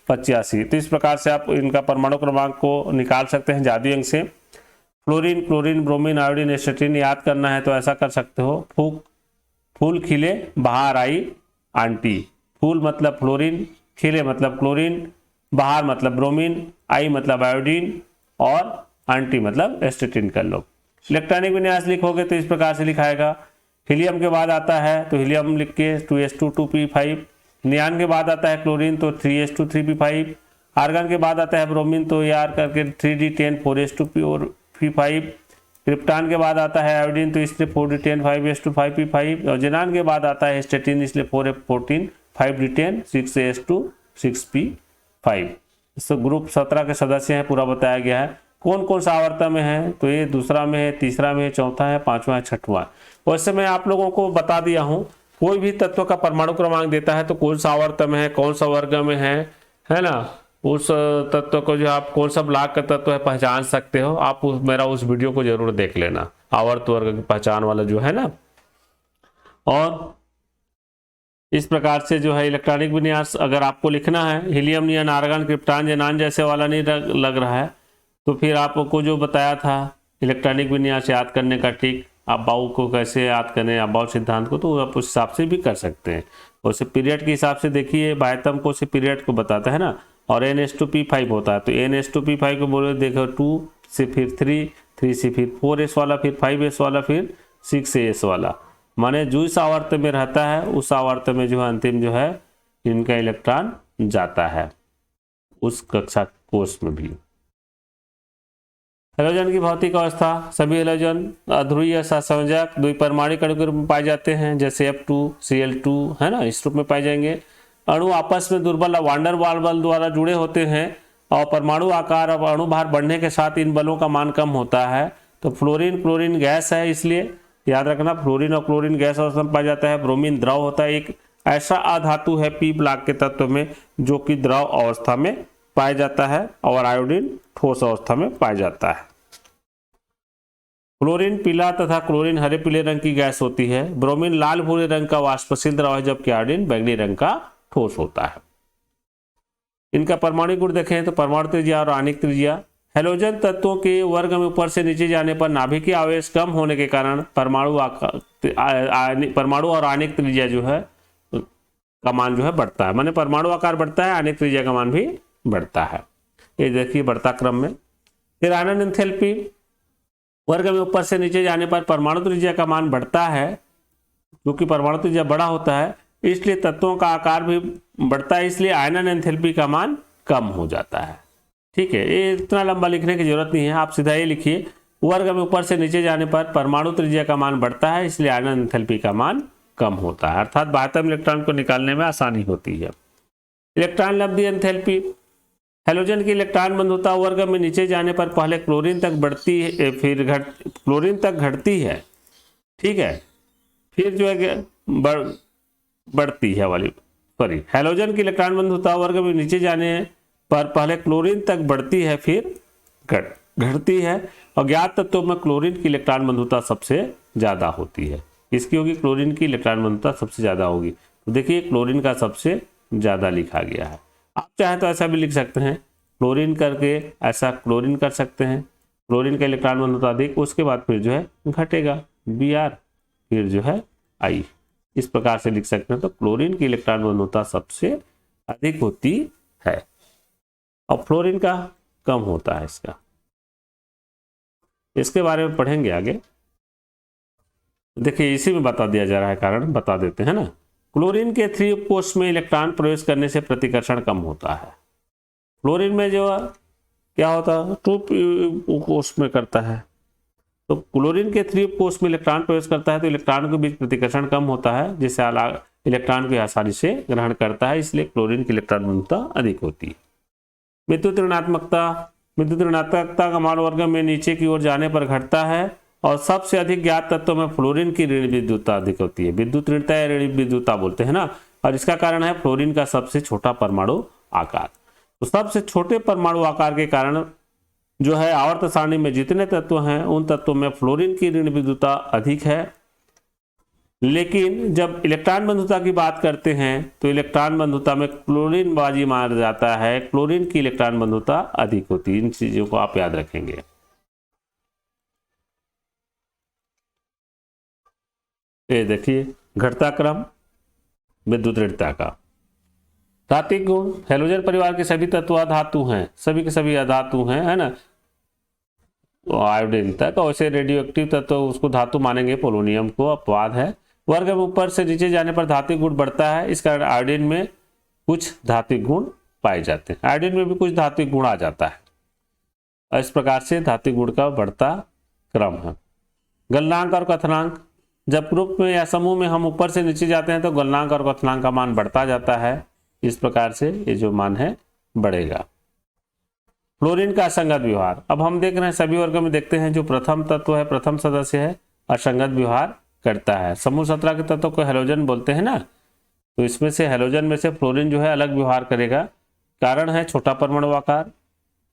85। तो इस प्रकार से आप इनका परमाणु क्रमांक को निकाल सकते हैं जादुई अंक से। फ्लोरीन, क्लोरीन, ब्रोमीन, आयोडीन, एस्टेटिन याद करना है तो ऐसा कर सकते हो। फूल खिले बाहर आई आंटी। फूल मतलब फ्लोरीन, खिले मतलब क्लोरीन, बाहर मतलब ब्रोमीन, आई मतलब आयोडीन और आंटी मतलब एस्टेटिन कर लो। इलेक्ट्रॉनिक विन्यास लिखोगे तो इस प्रकार से लिखाएगा। हीलियम के बाद आता है तो हीलियम लिख के 2s2 नियान के बाद आता है क्लोरीन तो 3s2 आर्गन के बाद आता है ब्रोमीन तो यार करके 3d10 4s2 क्रिप्टान के बाद आता है आयोडीन तो इसलिए 4d10 5s2 और जेनान के बाद आता है एस्टेटिन इसलिए 4f14 5d10 6s2 6p5। इस ग्रुप 17 के सदस्य हैं, पूरा बताया गया है। कौन कौन सा आवर्त में है तो ये दूसरा में है, तीसरा में है, चौथा है, पांचवा है, छठवां। वैसे मैं आप लोगों को बता दिया हूं कोई भी तत्व का परमाणु क्रमांक देता है तो कौन सा आवर्त में है, कौन सा वर्ग में है ना, उस तत्व को जो आप कौन सा ब्लॉक का तत्व है पहचान सकते हो। आप मेरा उस वीडियो को जरूर देख लेना, आवर्त वर्ग की पहचान वाला जो है ना। और इस प्रकार से जो है इलेक्ट्रॉनिक विन्यास अगर आपको लिखना है, हीलियम, नियन, आर्गन, क्रिप्टान, जेनान जैसे वाला नहीं लग रहा है तो फिर आपको जो बताया था इलेक्ट्रॉनिक विन्यास याद करने का ट्रिक, अबाउ को कैसे याद करें, अबाउ सिद्धांत को, तो आप उस हिसाब से भी कर सकते हैं। वैसे पीरियड के हिसाब से देखिए बाह्यतम को से पीरियड को बताता है ना, और NH2P5 होता है तो NH2P5 को बोले देखो 2 से फिर 3 से फिर 4s वाला, फिर 5s वाला, फिर 6s वाला, माने जो इस आवर्त में रहता है उस आवर्त में जो है अंतिम जो है इनका इलेक्ट्रॉन जाता है उस कक्षा कोष में भी। हैलोजन की भौतिक अवस्था, सभी हैलोजन अध्रुवीय सहसंयोजक द्विपरमाणिक अणु के रूप में पाए जाते हैं जैसे F2Cl2 है ना, इस रूप में पाए जाएंगे। अणु आपस में दुर्बल वांडर वाल बल द्वारा जुड़े होते हैं और परमाणु आकार और अणु भार बढ़ने के साथ इन बलों का मान कम होता है। तो फ्लोरीन क्लोरीन गैस है, इसलिए याद रखना फ्लोरीन और क्लोरीन गैस अवस्था में पाया जाता है। ब्रोमीन द्रव होता है, एक ऐसा अधातु है P ब्लॉक के तत्व में जो कि द्रव अवस्था में पाया जाता है और आयोडीन ठोस अवस्था में पाया जाता है। क्लोरीन पीला तथा क्लोरीन हरे पीले रंग की गैस होती है। ब्रोमीन लाल भूरे रंग का वाष्पशील द्रव है जबकि आयोडीन बैंगनी रंग का ठोस होता है। इनका परमाणु गुण देखें तो परमाणु त्रिज्या और आणिक त्रिज्या, हैलोजन तत्वों के वर्ग में ऊपर से नीचे जाने पर नाभिकीय आवेश कम होने के कारण परमाणु और आणिक त्रिज्या जो है का मान जो है बढ़ता है, माने परमाणु आकार बढ़ता है, आणिक त्रिज्या का मान भी बढ़ता है। ये देखिए बढ़ता क्रम में। फिर आयनन एंथैल्पी, वर्ग में ऊपर से नीचे जाने पर परमाणु त्रिज्या का मान बढ़ता है क्योंकि परमाणु त्रिज्या बड़ा होता है, इसलिए तत्वों का आकार भी बढ़ता है, इसलिए आयनन एंथैल्पी का मान कम हो जाता है। ठीक है, ये इतना लंबा लिखने की जरूरत नहीं है, आप सीधा ये लिखिए वर्ग में ऊपर से नीचे जाने पर परमाणु त्रिज्या का मान बढ़ता है, इसलिए आयनन एंथैल्पी का मान कम होता है, अर्थात बाह्यतम इलेक्ट्रॉन को निकालने में आसानी होती है। इलेक्ट्रॉन लब्धि एंथैल्पी, हैलोजन की इलेक्ट्रॉन बंधुता वर्ग में नीचे जाने पर पहले क्लोरीन तक बढ़ती है, फिर क्लोरीन तक घटती है। ठीक है, फिर जो है बढ़ती है वाली, सॉरी, हैलोजन की इलेक्ट्रॉन बंधुता वर्ग में नीचे जाने पर पहले क्लोरीन तक बढ़ती है, फिर घटती है, और ज्ञात तत्वों में क्लोरीन की इलेक्ट्रॉन बंधुता सबसे ज्यादा होती है। इसकी होगी क्लोरीन की इलेक्ट्रॉन बंधुता सबसे ज्यादा होगी, तो देखिए क्लोरीन का सबसे ज्यादा लिखा गया है। आप चाहे तो ऐसा भी लिख सकते हैं, क्लोरीन करके ऐसा क्लोरीन कर सकते हैं, क्लोरीन का इलेक्ट्रॉन बंधुता अधिक, उसके बाद फिर जो है घटेगा Br, फिर जो है I, इस प्रकार से लिख सकते हैं। तो क्लोरीन की इलेक्ट्रॉन बंधुता सबसे अधिक होती है और फ्लोरीन का कम होता है। इसके बारे में पढ़ेंगे आगे। देखिए इसी में बता दिया जा रहा है, कारण बता देते हैं ना। क्लोरीन के 3 उप कोष में इलेक्ट्रॉन प्रवेश करने से प्रतिकर्षण कम होता है। फ्लोरीन में जो क्या होता है 2 कोष में करता है, तो क्लोरीन के 3 उप कोष में इलेक्ट्रॉन प्रवेश करता है तो इलेक्ट्रॉन के बीच प्रतिकर्षण कम होता है, जिससे इलेक्ट्रॉन को आसानी से ग्रहण करता है, इसलिए क्लोरीन की इलेक्ट्रॉन बंधुता अधिक होती है। विद्युत ऋणात्मकता, विद्युत ऋणात्मकता का मान वर्ग में नीचे की ओर जाने पर घटता है और सबसे अधिक ज्ञात तत्वों में फ्लोरीन की ऋण विद्युतता अधिक होती है। विद्युत ऋणता या ऋण विद्युतता बोलते हैं ना, और इसका कारण है फ्लोरीन का सबसे छोटा परमाणु आकार। तो सबसे छोटे परमाणु आकार के कारण जो है आवर्त सारणी में जितने तत्व हैं उन तत्वों में फ्लोरीन की ऋण विद्युतता अधिक है। लेकिन जब इलेक्ट्रॉन बंधुता की बात करते हैं तो इलेक्ट्रॉन बंधुता में क्लोरीन बाजी मार जाता है, क्लोरीन की इलेक्ट्रॉन बंधुता अधिक होती है। इन चीजों को आप याद रखेंगे। ये देखिए घटता क्रम विद्युत ऋणता का। धात्विक गुण, हैलोजन परिवार के सभी तत्व अधातु हैं, सभी के सभी अधातु हैं, है ना। आयोडीन तक, तो वैसे रेडियो एक्टिव तत्व उसको धातु मानेंगे, पोलोनियम को अपवाद है। वर्ग में ऊपर से नीचे जाने पर धात्विक गुण बढ़ता है, इस कारण आयोडीन में कुछ धात्विक गुण पाए जाते हैं, आयोडीन में भी कुछ धात्विक गुण आ जाता है। इस प्रकार से धात्विक गुण का बढ़ता क्रम है। गलनांक और कथनांक, जब ग्रुप में या समूह में हम ऊपर से नीचे जाते हैं तो गलनांक और कथनांक का मान बढ़ता जाता है, इस प्रकार से ये जो मान है बढ़ेगा। फ्लोरीन का असंगत व्यवहार, अब हम देख रहे हैं सभी वर्गों में देखते हैं जो प्रथम तत्व है, प्रथम सदस्य है, असंगत व्यवहार करता है। समूह 17 के तत्व को हैलोजन बोलते हैं ना, तो इसमें से हैलोजन में से फ्लोरीन जो है अलग व्यवहार करेगा। कारण है छोटा परमाणु आकार,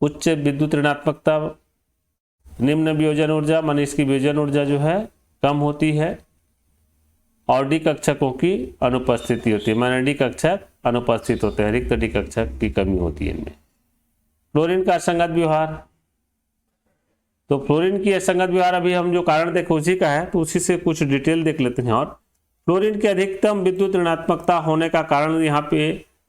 उच्च विद्युत ऋणात्मकता, निम्न वियोजन ऊर्जा, माने इसकी वियोजन ऊर्जा जो है कम होती है, और डी कक्षकों की अनुपस्थिति होती है, माने डी कक्षक अनुपस्थित होते हैं, रिक्त डी कक्षक की कमी होती है इनमें। फ्लोरीन का असंगत व्यवहार, तो फ्लोरीन की असंगत व्यवहार अभी हम जो कारण देखे उसी का है, तो उसी से कुछ डिटेल देख लेते हैं। और फ्लोरीन की अधिकतम विद्युत ऋणात्मकता होने का कारण यहाँ पे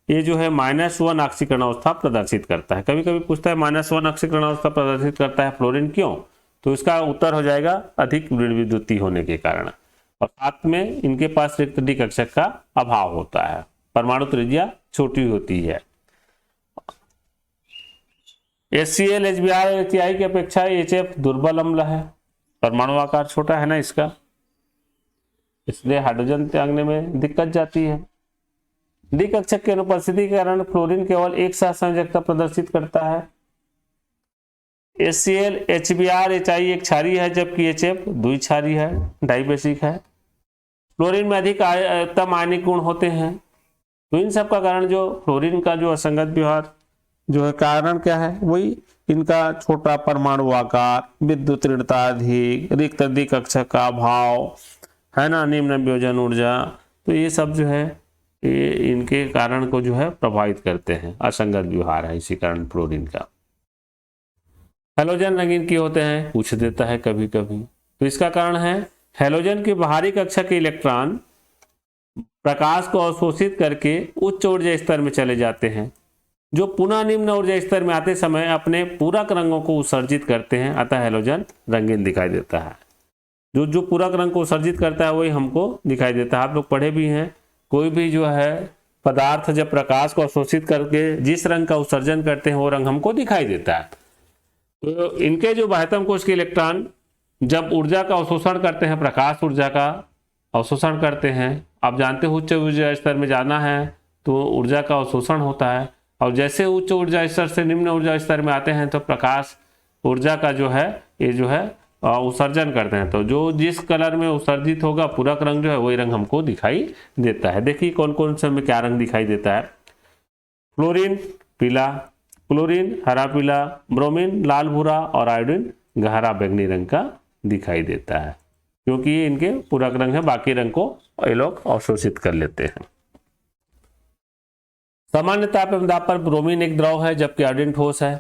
ये जो है -1 ऑक्सीकरण अवस्था प्रदर्शित करता है। कभी कभी पूछता है -1 ऑक्सीकरण अवस्था प्रदर्शित करता है फ्लोरीन क्यों, तो इसका उत्तर हो जाएगा अधिक ऋण विद्युती होने के कारण, और साथ में इनके पास रिक्त डी कक्षक का अभाव होता है, परमाणु त्रिज्या छोटी होती है। HCl, HBr, HCl की अपेक्षा HF दुर्बल अम्ल है, परमाणु आकार छोटा है ना इसका, इसलिए हाइड्रोजन त्यागने में दिक्कत जाती है। डी कक्षक की अनुपस्थिति के कारण फ्लोरीन केवल एक सहसंयोजकता प्रदर्शित करता है। HCl, HBr, HI एक क्षारीय है, जबकि HF द्विक्षारीय है, डाइबेसिक है। फ्लोरीन में अधिक अधिकतम आयनिक गुण होते हैं, तो इन सब का कारण जो फ्लोरीन का जो असंगत व्यवहार जो है कारण क्या है, वही इनका छोटा परमाणु आकार, विद्युत ऋणता अधिक, रिक्त डी कक्षक का अभाव है ना, निम्न वियोजन ऊर्जा, तो ये सब जो है ये इनके कारण को जो है प्रभावित करते हैं, असंगत व्यवहार है इसी कारण फ्लोरीन का। हैलोजन रंगीन क्यों होते हैं पूछ देता है कभी कभी, तो इसका कारण है हैलोजन के बाहरी कक्षा के इलेक्ट्रॉन प्रकाश को अवशोषित करके उच्च ऊर्जा स्तर में चले जाते हैं, जो पुनः निम्न ऊर्जा स्तर में आते समय अपने पूरक रंगों को उत्सर्जित करते हैं, अतः हैलोजन रंगीन दिखाई देता है। जो पूरक रंग को उत्सर्जित करता है वही हमको दिखाई देता है। आप लोग पढ़े भी हैं कोई भी जो है पदार्थ जब प्रकाश को अवशोषित करके जिस रंग का उत्सर्जन करते हैं वो रंग हमको दिखाई देता है। तो इनके जो बाह्यतम कोश के इलेक्ट्रॉन जब ऊर्जा का अवशोषण करते हैं, प्रकाश ऊर्जा का अवशोषण करते हैं, आप जानते हैं उच्च ऊर्जा स्तर में जाना है तो ऊर्जा का अवशोषण होता है, और जैसे उच्च ऊर्जा स्तर से निम्न ऊर्जा स्तर में आते हैं तो प्रकाश ऊर्जा का जो है ये जो है उत्सर्जन करते हैं। तो जो जिस कलर में उत्सर्जित होगा पूरक रंग जो है वही रंग हमको दिखाई देता है। देखिए कौन कौन से में क्या रंग दिखाई देता है। क्लोरीन पीला, क्लोरीन हरा पीला, ब्रोमीन लाल भूरा और आयोडीन गहरा बैंगनी रंग का दिखाई देता है, क्योंकि ये इनके पूरक रंग है, बाकी रंग को ये लोग अवशोषित कर लेते हैं। सामान्य ताप एवं दाब पर ब्रोमीन एक द्रव है जबकि आयोडीन ठोस है।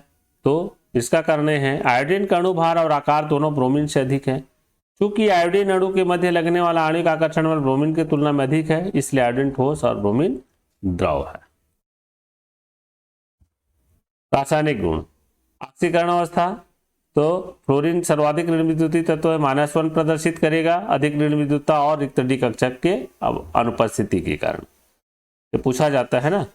तो इसका कारण है आयोडीन का अणुभार और आकार दोनों ब्रोमीन से अधिक है। चूंकि आयोडीन अणु के मध्य लगने वाला आणविक आकर्षण बल ब्रोमीन की तुलना में अधिक है, इसलिए आयोडीन ठोस और ब्रोमीन द्रव है। रासायनिक गुण। ऑक्सीकरण अवस्था, तो फ्लोरीन सर्वाधिक ऋण विद्युतीय तत्व है, -1 प्रदर्शित करेगा, अधिक ऋण विद्युतता और रिक्त डी कक्षक के अनुपस्थिति के कारण। ये पूछा जाता है ना।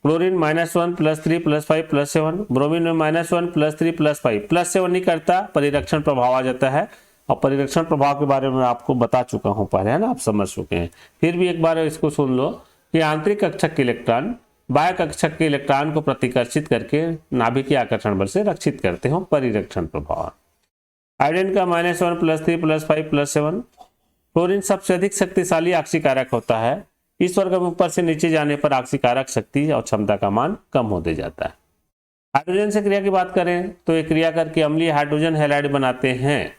क्लोरीन -1 +3 +5 +7, ब्रोमीन में -1 +3 +5 +7 नहीं करता, परिरक्षण प्रभाव आ जाता है, और परिरक्षण प्रभाव के बारे में आपको बता चुका हूं पहले, है ना, आप समझ चुके हैं। फिर भी एक बार इसको सुन लो कि आंतरिक कक्षक के इलेक्ट्रॉन बाह्य कक्षक के इलेक्ट्रॉन को प्रतिकर्षित करके नाभिकीय आकर्षण बल से रक्षित करते हो, परिरक्षण प्रभाव। आयोडीन का -1 +3 +5 +7। फ्लोरीन सबसे अधिक शक्तिशाली ऑक्सीकारक होता है। इस वर्ग में ऊपर से नीचे जाने पर ऑक्सीकारक शक्ति और क्षमता का मान कम होते जाता है। हाइड्रोजन से क्रिया की बात करें तो ये क्रिया करके अम्लीय हाइड्रोजन हैलाइड बनाते हैं,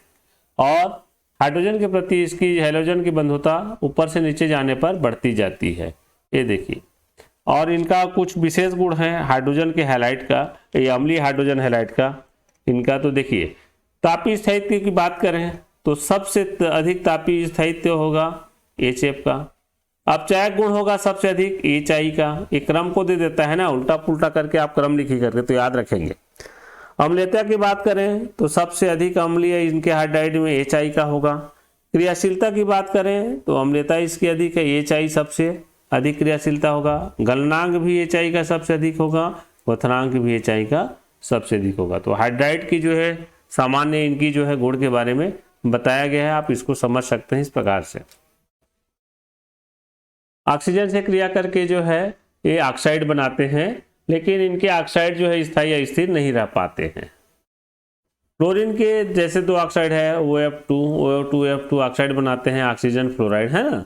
और हाइड्रोजन के प्रति इसकी हैलोजन की बंधुता ऊपर से नीचे जाने पर बढ़ती जाती है। ये देखिए, और इनका कुछ विशेष गुण है हाइड्रोजन के हैलाइड का, ये अम्लीय हाइड्रोजन हैलाइड का। इनका तो देखिए, तापीय स्थायित्व की बात करें तो सबसे अधिक तापीय स्थायित्व होगा HF का। अब चायक गुण होगा सबसे अधिक HI का। एक क्रम को दे देता है ना, उल्टा पुल्टा करके आप क्रम लिखी करके तो याद रखेंगे। अम्लीयता की बात करें तो सबसे अधिक अम्लीय इनके हाइड्राइड में HI का होगा। क्रियाशीलता की बात करें तो अम्लीयता इसकी अधिक है, HI सबसे अधिक क्रियाशीलता होगा। गलनांक भी HI का सबसे अधिक होगा, क्वथनांक भी HI का सबसे अधिक होगा। तो हाइड्राइड की जो है सामान्य इनकी जो है गुण के बारे में बताया गया है, आप इसको समझ सकते हैं इस प्रकार से। ऑक्सीजन से क्रिया करके जो है ये ऑक्साइड बनाते हैं, लेकिन इनके ऑक्साइड जो है स्थायी या स्थिर नहीं रह पाते हैं। क्लोरीन के जैसे दो ऑक्साइड है OF2 ऑक्साइड बनाते हैं, ऑक्सीजन फ्लोराइड है ना,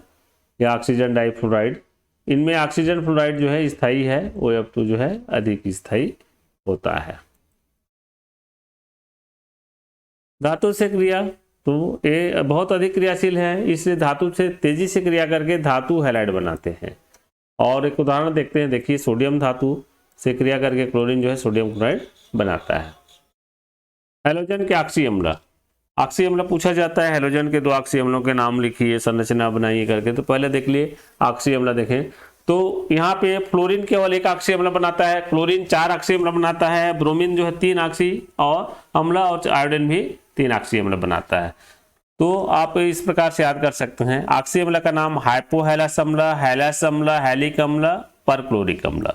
या ऑक्सीजन डाइफ्लोराइड। इनमें ऑक्सीजन फ्लोराइड जो है स्थायी है, OF2 जो है अधिक स्थायी होता है। धातु से क्रिया तो ये बहुत अधिक क्रियाशील है, इसलिए धातु से तेजी से क्रिया करके धातु हैलाइड बनाते हैं। और एक उदाहरण देखते हैं, देखिए सोडियम धातु से क्रिया करके क्लोरीन जो है सोडियम क्लोराइड बनाता है। हैलोजन के ऑक्सी अम्ल, ऑक्सी अम्ल पूछा जाता है, हैलोजन के दो ऑक्सी अम्लों के नाम लिखिए, संरचना बनाइए करके। तो पहले देख लिए ऑक्सी अम्ल देखें तो यहाँ पे फ्लोरीन केवल एक ऑक्सी अम्ल बनाता है, क्लोरीन 4 ऑक्सी अम्ल बनाता है, ब्रोमीन जो है 3 ऑक्सी और अम्ल, और आयोडीन भी 3 ऑक्सी अम्ल बनाता है। तो आप इस प्रकार से याद कर सकते हैं, ऑक्सी अम्ल का नाम हाइपोहैलस अम्ल, हैलस अम्ल, हैलिक अम्ल, परक्लोरिक अम्ल।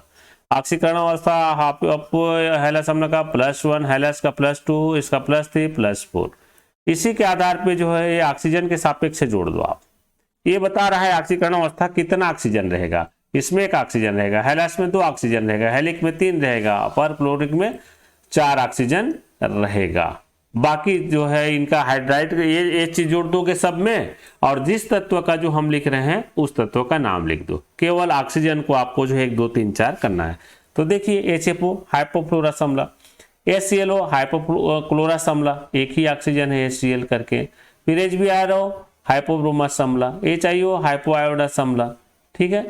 ऑक्सीकरण अवस्था हाइपोहैलस अम्ल का +1, हैलस का +2, इसका +3 +4। इसी के आधार पे जो है ये ऑक्सीजन के सापेक्ष से जोड़ दो आप। ये बता रहा है ऑक्सीकरण अवस्था कितना ऑक्सीजन रहेगा, इसमें 1 ऑक्सीजन रहेगा, हैलस में 2 ऑक्सीजन रहेगा, हैलिक में 3 रहेगा, परक्लोरिक में 4 ऑक्सीजन रहेगा। बाकी जो है इनका हाइड्राइड ये चीज जोड़ दोगे सब में, और जिस तत्व का जो हम लिख रहे हैं उस तत्व का नाम लिख दो। केवल ऑक्सीजन को आपको जो है 1 2 3 4 करना है। तो देखिए HFO हाइपोफ्लोरस अम्ल, HClO हाइपोक्लोरस अम्ल, एक ही ऑक्सीजन है HCl करके। फिर HBrO हाइपोब्रोमस अम्ल, HIO हाइपोआयोडस अम्ल, ठीक है।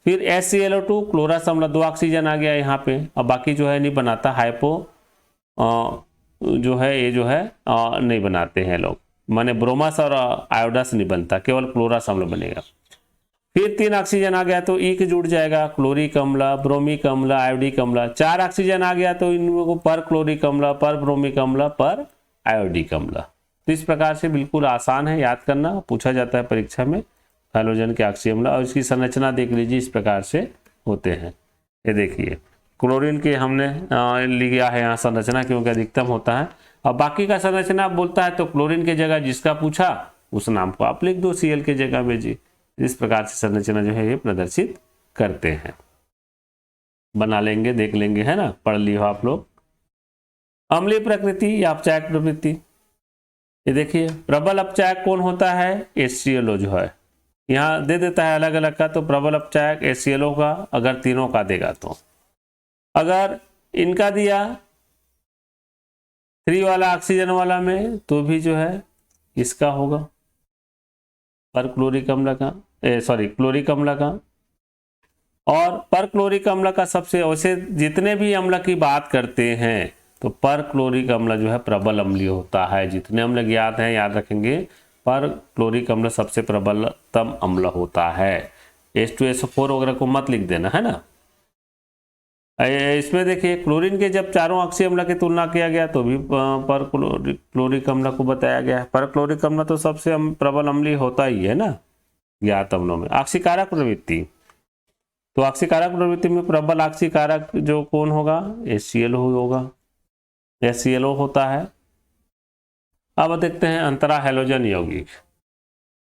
फिर HClO2 क्लोरस अम्ल, 2 ऑक्सीजन आ गया यहाँ पे। अब बाकी जो है नहीं बनाता, हाइपो जो है ये जो है नहीं बनाते हैं लोग, माने ब्रोमस और आयोडस नहीं बनता, केवल क्लोरस अम्ल बनेगा। फिर 3 ऑक्सीजन आ गया तो ईक जुड़ जाएगा, क्लोरिक अम्ल, ब्रोमिक अम्ल, आयोडिक अम्ल। 4 ऑक्सीजन आ गया तो इनको पर क्लोरिक अम्ल, पर ब्रोमिक अम्ल, पर आयोडिक अम्ल। तो इस प्रकार से बिल्कुल आसान है याद करना, पूछा जाता है परीक्षा में, हैलोजन के ऑक्सी अम्ल, और इसकी संरचना देख लीजिए इस प्रकार से होते हैं। ये देखिए क्लोरीन के हमने लिया है यहाँ संरचना, क्योंकि अधिकतम होता है। अब बाकी का संरचना बोलता है तो क्लोरीन की जगह जिसका पूछा उस नाम को आप लिख दो Cl के जगह में जी। इस प्रकार से संरचना जो है ये प्रदर्शित करते हैं। बना लेंगे, देख लेंगे, है ना, पढ़ लियो आप लोग। अम्लीय प्रकृति या अपचायक प्रवृत्ति, ये देखिए प्रबल अपचायक कौन होता है, HClO जो है, यहाँ दे देता है अलग अलग का, तो प्रबल अपचायक HClO का, अगर तीनों का देगा तो। अगर इनका दिया 3 वाला ऑक्सीजन वाला में तो भी जो है इसका होगा पर क्लोरिक अम्ल का, क्लोरिक अम्ल का। और पर क्लोरिक अम्ल का सबसे, वैसे जितने भी अम्ल की बात करते हैं तो पर क्लोरिक अम्ल जो है प्रबल अम्लीय होता है। जितने अम्ल ज्ञात हैं याद रखेंगे, पर क्लोरिक अम्ल सबसे प्रबलतम अम्ल होता है। H2SO4 वगैरह को मत लिख देना, है ना। इसमें देखिए क्लोरीन के जब चारों ऑक्सी अम्ल की तुलना किया गया तो भी पर क्लोरिक अम्ल को बताया गया है। पर क्लोरिक अम्ल तो सबसे प्रबल अम्लीय होता ही है ना ज्ञात अम्लों में। ऑक्सीकारक प्रवृत्ति, तो ऑक्सीकारक प्रवृत्ति में प्रबल ऑक्सीकारक जो कौन होगा, HClO होगा, HClO होता है। अब देखते हैं अंतरा हैलोजन यौगिक,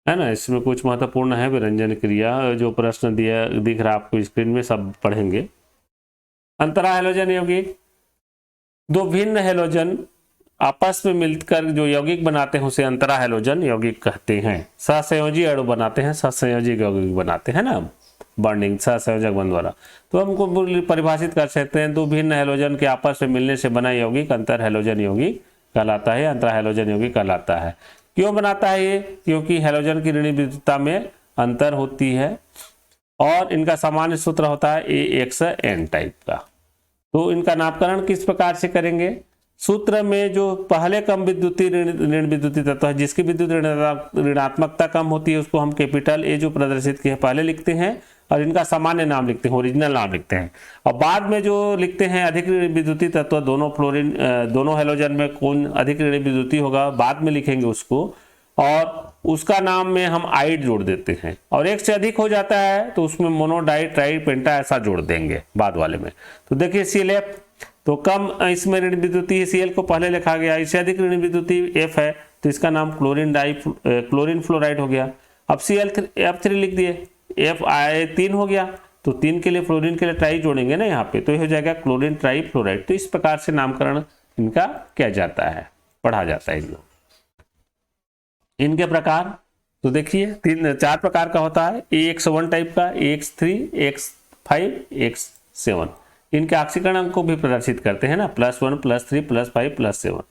है ना। इसमें कुछ महत्वपूर्ण है विरंजन क्रिया, जो प्रश्न दिया दिख रहा है आपको स्क्रीन में, सब पढ़ेंगे। अंतरा हैलोजन यौगिक, दो भिन्न हैलोजन आपस में मिलकर जो यौगिक बनाते हैं उसे अंतरा हैलोजन यौगिक कहते हैं। सहसंयोजी अणु बनाते हैं, सहसंयोजी यौगिक बनाते हैं ना, बॉन्डिंग सहसंयोजक बंध द्वारा। तो हमको परिभाषित कर सकते हैं, दो भिन्न हैलोजन के आपस में मिलने से बना यौगिक अंतर हैलोजन यौगिक कहलाता है, अंतरा हैलोजन यौगिक कहलाता है। क्यों बनाता है ये, क्योंकि हैलोजन की ऋणात्मक विद्युतता में अंतर होती है और इनका सामान्य सूत्र होता है AXN टाइप का। तो इनका नामकरण किस प्रकार से करेंगे, सूत्र में जो पहले कम विद्युतीय ऋण विद्युतीय तत्व है जिसकी विद्युत ऋणात्मकता कम होती है उसको हम कैपिटल A जो प्रदर्शित किया पहले लिखते हैं और इनका सामान्य नाम लिखते हैं, ओरिजिनल नाम लिखते हैं। और बाद में जो लिखते हैं अधिक ऋण विद्युतीय तत्व, दोनों हैलोजन में कौन अधिक ऋण विद्युतीय होगा बाद में लिखेंगे उसको, और उसका नाम में हम आइड जोड़ देते हैं। और एक से अधिक हो जाता है तो उसमें मोनो डाई ट्राई पेंटा ऐसा जोड़ देंगे बाद वाले में। तो देखिए ClF, तो कम इसमें ऋण विद्युतीय Cl को पहले लिखा गया, इससे अधिक ऋण विद्युतीय F है तो इसका नाम क्लोरीन फ्लोराइड हो गया। अब F3 लिख दिए, F3 हो गया तो 3 के लिए फ्लोरीन के लिए ट्राई जोड़ेंगे ना यहाँ पे, तो ये हो जाएगा क्लोरीन ट्राई फ्लोराइड। तो इस प्रकार से नामकरण इनका किया जाता है, पढ़ा जाता है इनको। इनके प्रकार तो देखिए 4 प्रकार का होता है, AX1 टाइप का, AX3, AX5, AX7। इनके ऑक्सीकरण अंक को भी प्रदर्शित करते हैं ना, +1, +3, +5, +7।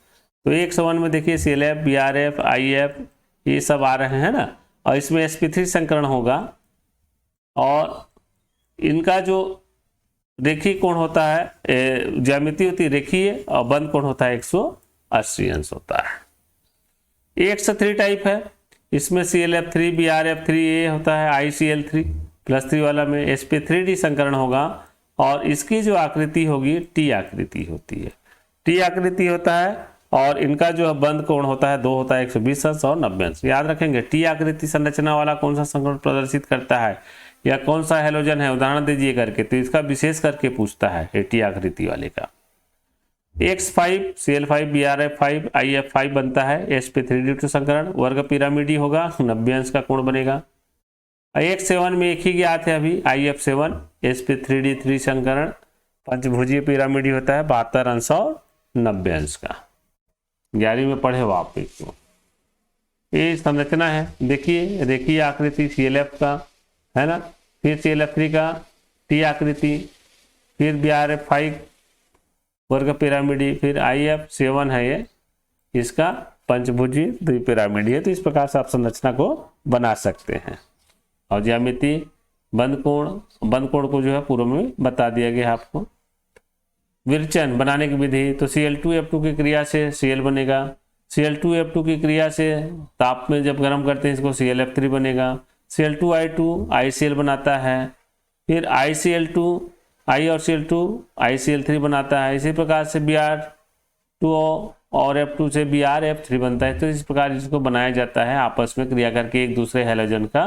तो AX1 में देखिए ClF, BrF, IF ये सब आ रहे हैं ना, और इसमें sp3 संकरण होगा। और इनका जो रेखीय कोण होता है, ज्यामिति होती है रेखीय, और बंद कोण होता है 180 अंश होता है। AX3 टाइप है, इसमें ClF3, BrF3A होता है, ICl3 +3 वाला में sp3d संकरण होगा और इसकी जो आकृति होगी T आकृति होती है, T आकृति होता है। और इनका जो बंद कोण होता है 2 होता है 120 अंश और 90 अंश। याद रखेंगे T आकृति संरचना वाला कौन सा संकरण प्रदर्शित करता है या कौन सा हैलोजन है, उदाहरण दीजिए करके, तो इसका विशेष करके पूछता है T आकृति वाले का। X5 Cl5 BrF5 IF5 बनता है, sp3d2 संकरण, वर्ग पिरामिडी होगा, 90 अंश का कोण बनेगा। X7 में एक ही ज्ञात है अभी, IF7 sp3d3 संकरण, पंचभुजीय पिरामिडी होता है, 72 अंश और 90 अंश का। 11वीं में पढ़े हो आप इसको। ये संरचना है, देखिए रेखीय आकृति ClF का है ना, फिर ClF3 का T आकृति, फिर BrF5 वर्ग पिरामिडी, फिर IF7 है ये, इसका पंचभुजी द्विपिरामिडी है। तो इस प्रकार से आप संरचना को बना सकते हैं। और ज्यामिति बंद कोण को जो है पूर्व में बता दिया गया आपको। विरचन बनाने की विधि, तो Cl2F2 की क्रिया से Cl बनेगा, Cl2F2 की क्रिया से ताप में जब गर्म करते हैं इसको ClF3 बनेगा, Cl2I2 ICl बनाता है, फिर ICl2 I और Cl2 ICl3 बनाता है। इसी प्रकार से Br2O और F2 से BrF3 बनता है। तो इस प्रकार इसको बनाया जाता है, आपस में क्रिया करके एक दूसरे हैलोजन का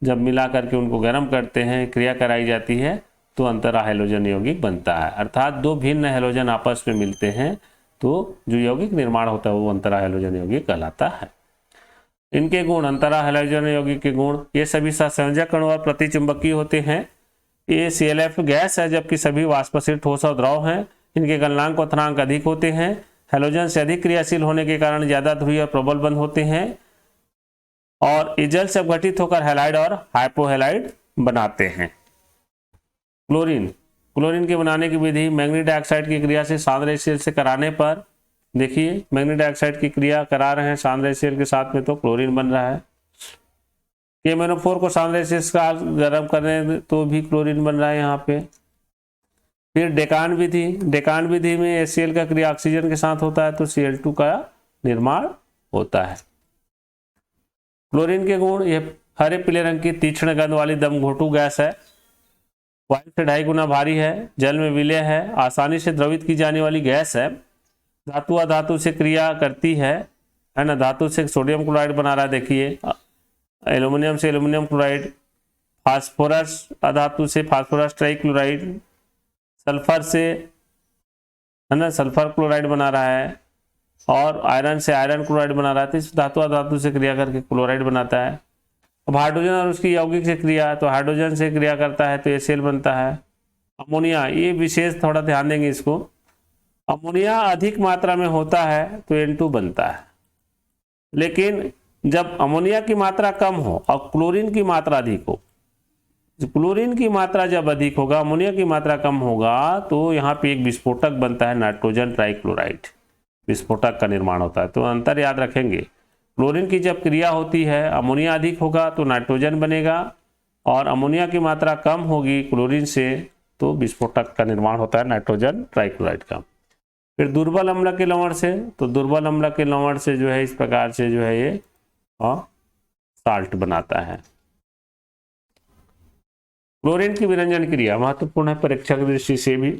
जब मिला करके उनको गर्म करते हैं, क्रिया कराई जाती है, तो अंतरा हैलोजन यौगिक बनता है। अर्थात दो भिन्न हैलोजन आपस में मिलते हैं तो जो यौगिक निर्माण होता है वो अंतरा हैलोजन यौगिक कहलाता है। इनके गुण, अंतरा हैलोजन यौगिक के गुण, ये सभी सहसंयोजक कण और प्रतिचुंबकीय होते हैं। ये ClF गैस है जबकि सभी वाष्पशील ठोस और द्रव हैं। इनके गलनांक व थरांक अधिक होते हैं। हैलोजन से अधिक क्रियाशील होने के कारण ज्यादा ध्रुवीय और प्रबल बंध होते हैं और ये जल से अपघटित होकर हैलाइड और हाइपोहैलाइड बनाते हैं। क्लोरीन, क्लोरीन के बनाने की विधि मैग्नीशियम डाइऑक्साइड की क्रिया से सांद्र HCl से कराने पर, देखिए मैग्नीशियम डाइऑक्साइड की क्रिया करा रहे हैं सांद्र HCl के साथ में तो क्लोरीन बन रहा है। KMnO4 को सांद्र HCl का गर्म करने तो भी क्लोरीन बन रहा है यहाँ पे। फिर डेकान विधि, डेकान विधि में HCl का क्रिया ऑक्सीजन के साथ होता है तो Cl2 का निर्माण होता है। क्लोरीन के गुण, यह हरे पीले रंग की तीक्ष्ण गंध वाली दम घोटू गैस है, वायु से 2.5 गुना भारी है, जल में विलय है, आसानी से द्रवित की जाने वाली गैस है, धातु अधातु से क्रिया करती है ना। धातु से सोडियम क्लोराइड बना रहा है, देखिए एल्यूमिनियम से एल्यूमिनियम क्लोराइड, फास्फोरस अधातु से फास्फोरस ट्राइक्लोराइड, सल्फर से है ना सल्फर क्लोराइड बना रहा है और आयरन से आयरन क्लोराइड बना रहा है। तो इस धातु अधातु से क्रिया करके क्लोराइड बनाता है। अब हाइड्रोजन और उसकी यौगिक से क्रिया, तो हाइड्रोजन से क्रिया करता है तो HCl बनता है। अमोनिया, ये विशेष थोड़ा ध्यान देंगे इसको, अमोनिया अधिक मात्रा में होता है तो N2 बनता है। लेकिन जब अमोनिया की मात्रा कम हो और क्लोरीन की मात्रा अधिक हो, क्लोरीन की मात्रा जब अधिक होगा, अमोनिया की मात्रा कम होगा, तो यहाँ पे एक विस्फोटक बनता है नाइट्रोजन ट्राइक्लोराइड, विस्फोटक का निर्माण होता है। तो अंतर याद रखेंगे, क्लोरीन की जब क्रिया होती है अमोनिया अधिक होगा तो नाइट्रोजन बनेगा और अमोनिया की मात्रा कम होगी क्लोरीन से तो विस्फोटक का निर्माण होता है नाइट्रोजन ट्राइक्लोराइड का। फिर दुर्बल अम्ल के लवण से, तो दुर्बल अम्ल के लवण से जो है इस प्रकार से जो है ये साल्ट बनाता है। क्लोरीन की विरंजन क्रिया महत्वपूर्ण है परीक्षा की दृष्टि से भी।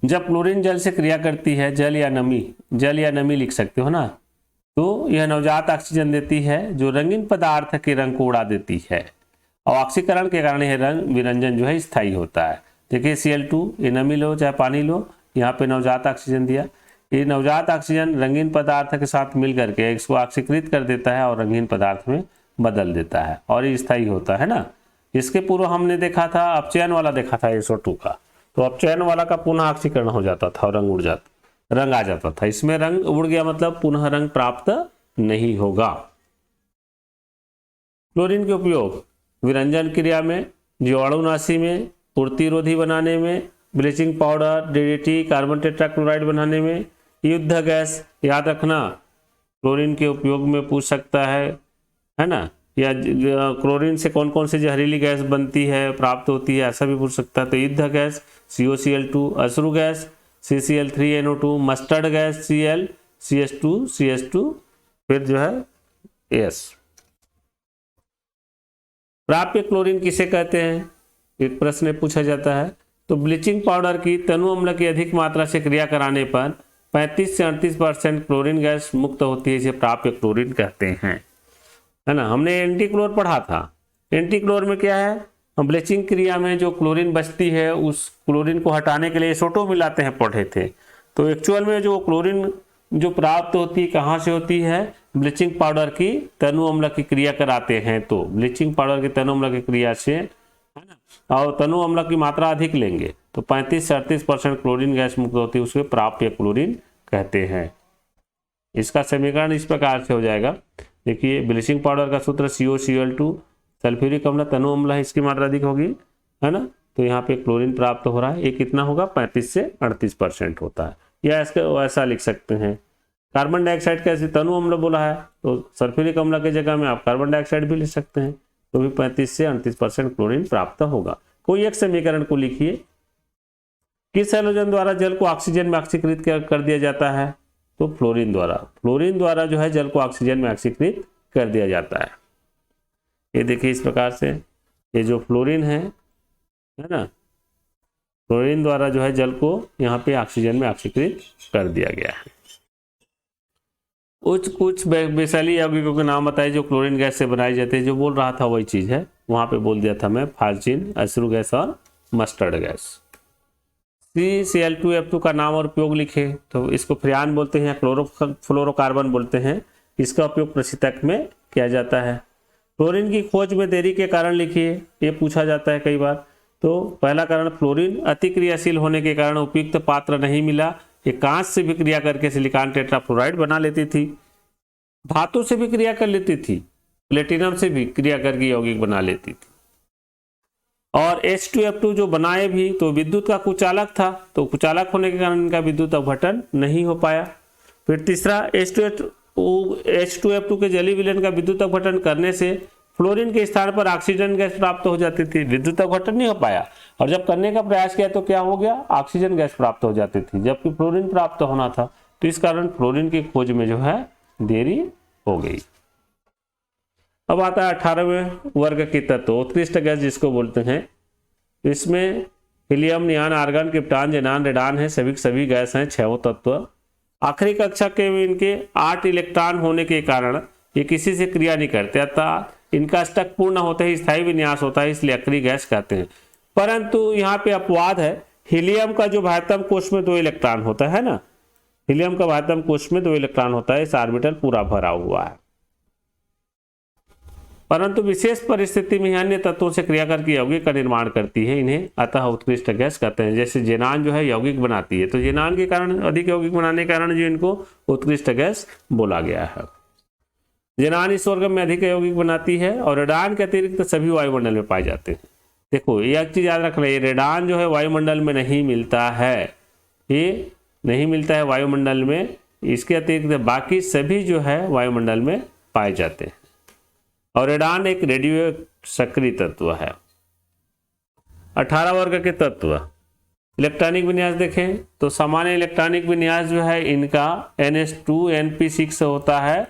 जब क्लोरीन जल से क्रिया करती है, जल या नमी लिख सकते हो ना, तो यह नवजात ऑक्सीजन देती है जो रंगीन पदार्थ के रंग को उड़ा देती है और ऑक्सीकरण के कारण यह रंग विरंजन जो है स्थायी होता है। देखिए Cl2, ये नमी लो चाहे पानी लो, यहाँ पे नवजात ऑक्सीजन दिया, ये नवजात ऑक्सीजन रंगीन पदार्थ के साथ मिल करके इसको ऑक्सीकृत कर देता है और रंगीन पदार्थ में बदल देता है और ये स्थायी होता है ना। इसके पूर्व हमने देखा था अपचयन वाला देखा था SO2 का, तो अपचयन वाला का पुनः ऑक्सीकरण हो जाता था और रंग आ जाता था। इसमें रंग उड़ गया मतलब पुनः रंग प्राप्त नहीं होगा। क्लोरीन के उपयोग विरंजन क्रिया में, जीवाणुनाशी में, प्रतिरोधी बनाने में, bleaching powder, DDT, carbon tetrachloride बनाने में, युद्ध गैस, याद रखना क्लोरीन के उपयोग में पूछ सकता है ना, या क्लोरीन से कौन कौन सी जहरीली गैस बनती है प्राप्त होती है ऐसा भी पूछ सकता है। तो युद्ध गैस COCl2, अश्रु gas CCl3NO2, mustard gas Cl, CH2, फिर जो है S। प्राप्य क्लोरीन किसे कहते हैं, एक प्रश्न पूछा जाता है। तो ब्लीचिंग पाउडर की तनु अम्ल की अधिक मात्रा से क्रिया कराने पर 35 से 38% क्लोरीन गैस मुक्त होती है, इसे प्राप्य क्लोरीन कहते हैं, है ना। हमने एंटीक्लोर पढ़ा था, एंटीक्लोर में क्या है, ब्लीचिंग क्रिया में जो क्लोरीन बचती है उस क्लोरीन को हटाने के लिए SO2 मिलाते हैं, पढ़े थे। तो एक्चुअल में जो क्लोरीन जो प्राप्त होती है कहाँ से होती है, ब्लीचिंग पाउडर की तनु अम्ल की क्रिया कराते हैं तो ब्लीचिंग पाउडर की तनु अम्ल की क्रिया से, है ना, और तनु अम्ल की मात्रा अधिक लेंगे तो 35 से 38% क्लोरीन गैस मुक्त होती है, उसको प्राप्य क्लोरीन कहते हैं। इसका समीकरण इस प्रकार से हो जाएगा, देखिए ब्लीचिंग पाउडर का सूत्र COCl2, सल्फ्यूरिक अम्ल तनु अम्ल है, इसकी मात्रा अधिक होगी, है ना, तो यहाँ पे क्लोरीन प्राप्त हो रहा है। ये कितना होगा, 35 से 38% होता है, या इसका ऐसा लिख सकते हैं। कार्बन डाइऑक्साइड का ऐसे तनु अम्ल बोला है तो सल्फ्यूरिक अम्ल की जगह में आप कार्बन डाइऑक्साइड भी लिख सकते हैं, तो भी 35 से 38% क्लोरीन प्राप्त होगा। कोई एक समीकरण को लिखिए, किस हैलोजन द्वारा जल को ऑक्सीजन में ऑक्सीकृत कर दिया जाता है, तो फ्लोरीन द्वारा जो है जल को ऑक्सीजन में ऑक्सीकृत कर दिया जाता है। ये देखिए इस प्रकार से, ये जो फ्लोरीन है ना, फ्लोरीन द्वारा जो है जल को यहाँ पे ऑक्सीजन में ऑक्सीकृत कर दिया गया है। कुछ बेसैली यौगिकों के नाम बताए जो क्लोरीन गैस से बनाए जाते हैं। जो बोल रहा था वही चीज़ है, वहाँ पे बोल दिया था मैं, फार्चिन, अश्रु गैस और मस्टर्ड गैस। CCl2F2 का नाम और उपयोग लिखे तो इसको फ्रियान बोलते हैं या क्लोरोफ्लोरोकार्बन बोलते हैं। इसका उपयोग प्रशीतक में किया जाता है। फ्लोरीन की खोज में देरी के कारण लिखिए, ये पूछा जाता है कई बार। तो पहला कारण, फ्लोरीन अतिक्रियाशील होने के कारण उपयुक्त पात्र नहीं मिला। ये कांच से भी क्रिया करके सिलिकॉन टेट्राफ्लोराइड बना लेती थी, धातु से भी क्रिया कर लेती थी, प्लेटिनम से भी क्रिया करके यौगिक बना लेती थी। और H2F2 जो बनाए भी तो विद्युत का कुचालक था, तो कुचालक होने के कारण इनका विद्युत अपघटन नहीं हो पाया। फिर तीसरा, H2F2 के जलीय विलयन का विद्युत अपघटन करने से फ्लोरीन के स्थान पर ऑक्सीजन गैस प्राप्त हो जाती थी, विद्युत अपघटन नहीं हो पाया। और जब करने का प्रयास किया तो क्या हो गया, ऑक्सीजन गैस प्राप्त हो जाती थी, जबकि फ्लोरीन प्राप्त होना था। तो इस कारण फ्लोरीन की खोज में जो है देरी हो गई। अब आता है 18वें वर्ग की तत्व, उत्कृष्ट गैस जिसको बोलते हैं। इसमें हीलियम, नियान, आर्गन, क्रिप्टॉन, जेनान, रेडान है, सभी गैस हैं, 6 तत्व। आखिरी कक्षा के इनके 8 इलेक्ट्रॉन होने के कारण ये किसी से क्रिया नहीं करते, अर्थात इनका स्टक पूर्ण होते ही स्थायी विन्यास होता है, इसलिए अक्रिय गैस कहते हैं। परंतु यहाँ पे अपवाद है, हीलियम का जो बाह्यतम कोश में 2 इलेक्ट्रॉन होता है ना, हीलियम का बाह्यतम कोश में 2 इलेक्ट्रॉन होता है, इस ऑर्बिटल पूरा भरा हुआ है। परंतु विशेष परिस्थिति में अन्य तत्वों से क्रिया करके यौगिक का निर्माण करती है, इन्हें अतः उत्कृष्ट गैस कहते हैं। जैसे जेनान जो है यौगिक बनाती है, तो जेनान के कारण, अधिक यौगिक बनाने के कारण जो इनको उत्कृष्ट गैस बोला गया है। जेनान इस वर्ग में अधिक यौगिक बनाती है और रेडान के अतिरिक्त सभी वायुमंडल में पाए जाते हैं। देखो ये एक चीज याद रखना, ये रेडान जो है वायुमंडल में नहीं मिलता है, ये नहीं मिलता है वायुमंडल में, इसके अतिरिक्त बाकी सभी जो है वायुमंडल में पाए जाते हैं। और रेडान एक रेडियो सक्रिय तत्व है। 18 वर्ग के तत्व, इलेक्ट्रॉनिक विन्यास देखें तो सामान्य इलेक्ट्रॉनिक विन्यास जो है इनका NH2 NP6 होता है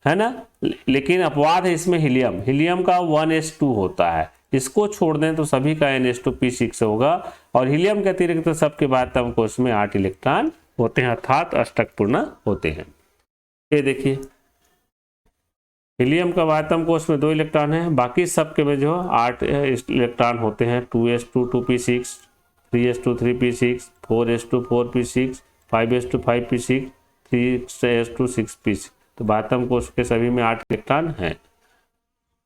ना, लेकिन अपवाद है इसमें हीलियम का 1s2 होता है, इसको छोड़ दें तो सभी का NH2P6 होगा। और हीलियम के अतिरिक्त सबके बाह्यतम कोश में 8 इलेक्ट्रॉन होते हैं, अर्थात अष्टक पूर्ण होते हैं। ये देखिए हीलियम का बाह्यतम कोश में 2 इलेक्ट्रॉन है, बाकी सबके में जो 8 इलेक्ट्रॉन होते हैं, 2s2 2p6, 3s2 3p6, 4s2 4p6, 5s2 5p6, 3s2 6p6। तो बाह्यतम कोश के सभी में 8 इलेक्ट्रॉन हैं।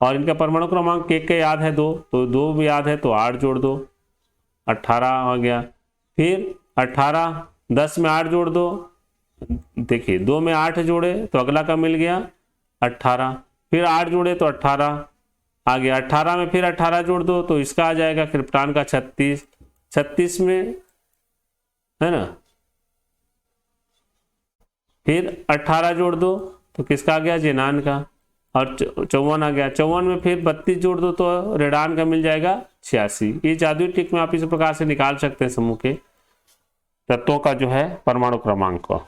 और इनका परमाणु क्रमांक एक के याद है 2, तो 2 भी याद है तो 8 जोड़ दो, 18 हो गया। फिर 18 10 में 8 जोड़ दो, देखिए 2 में 8 जोड़े तो अगला का मिल गया 18, फिर 8 जोड़े तो 18 आ गया। 18 में फिर 18 जोड़ दो तो इसका आ जाएगा क्रिप्टॉन का 36, 36 में है ना, फिर 18 जोड़ दो तो किसका आ गया, जेनान का, और 54 आ गया। 54 में फिर 32 जोड़ दो तो रेडान का मिल जाएगा 86। ये जादुई ट्रिक में आप इस प्रकार से निकाल सकते हैं समूह के तत्वों का जो है परमाणु क्रमांक को,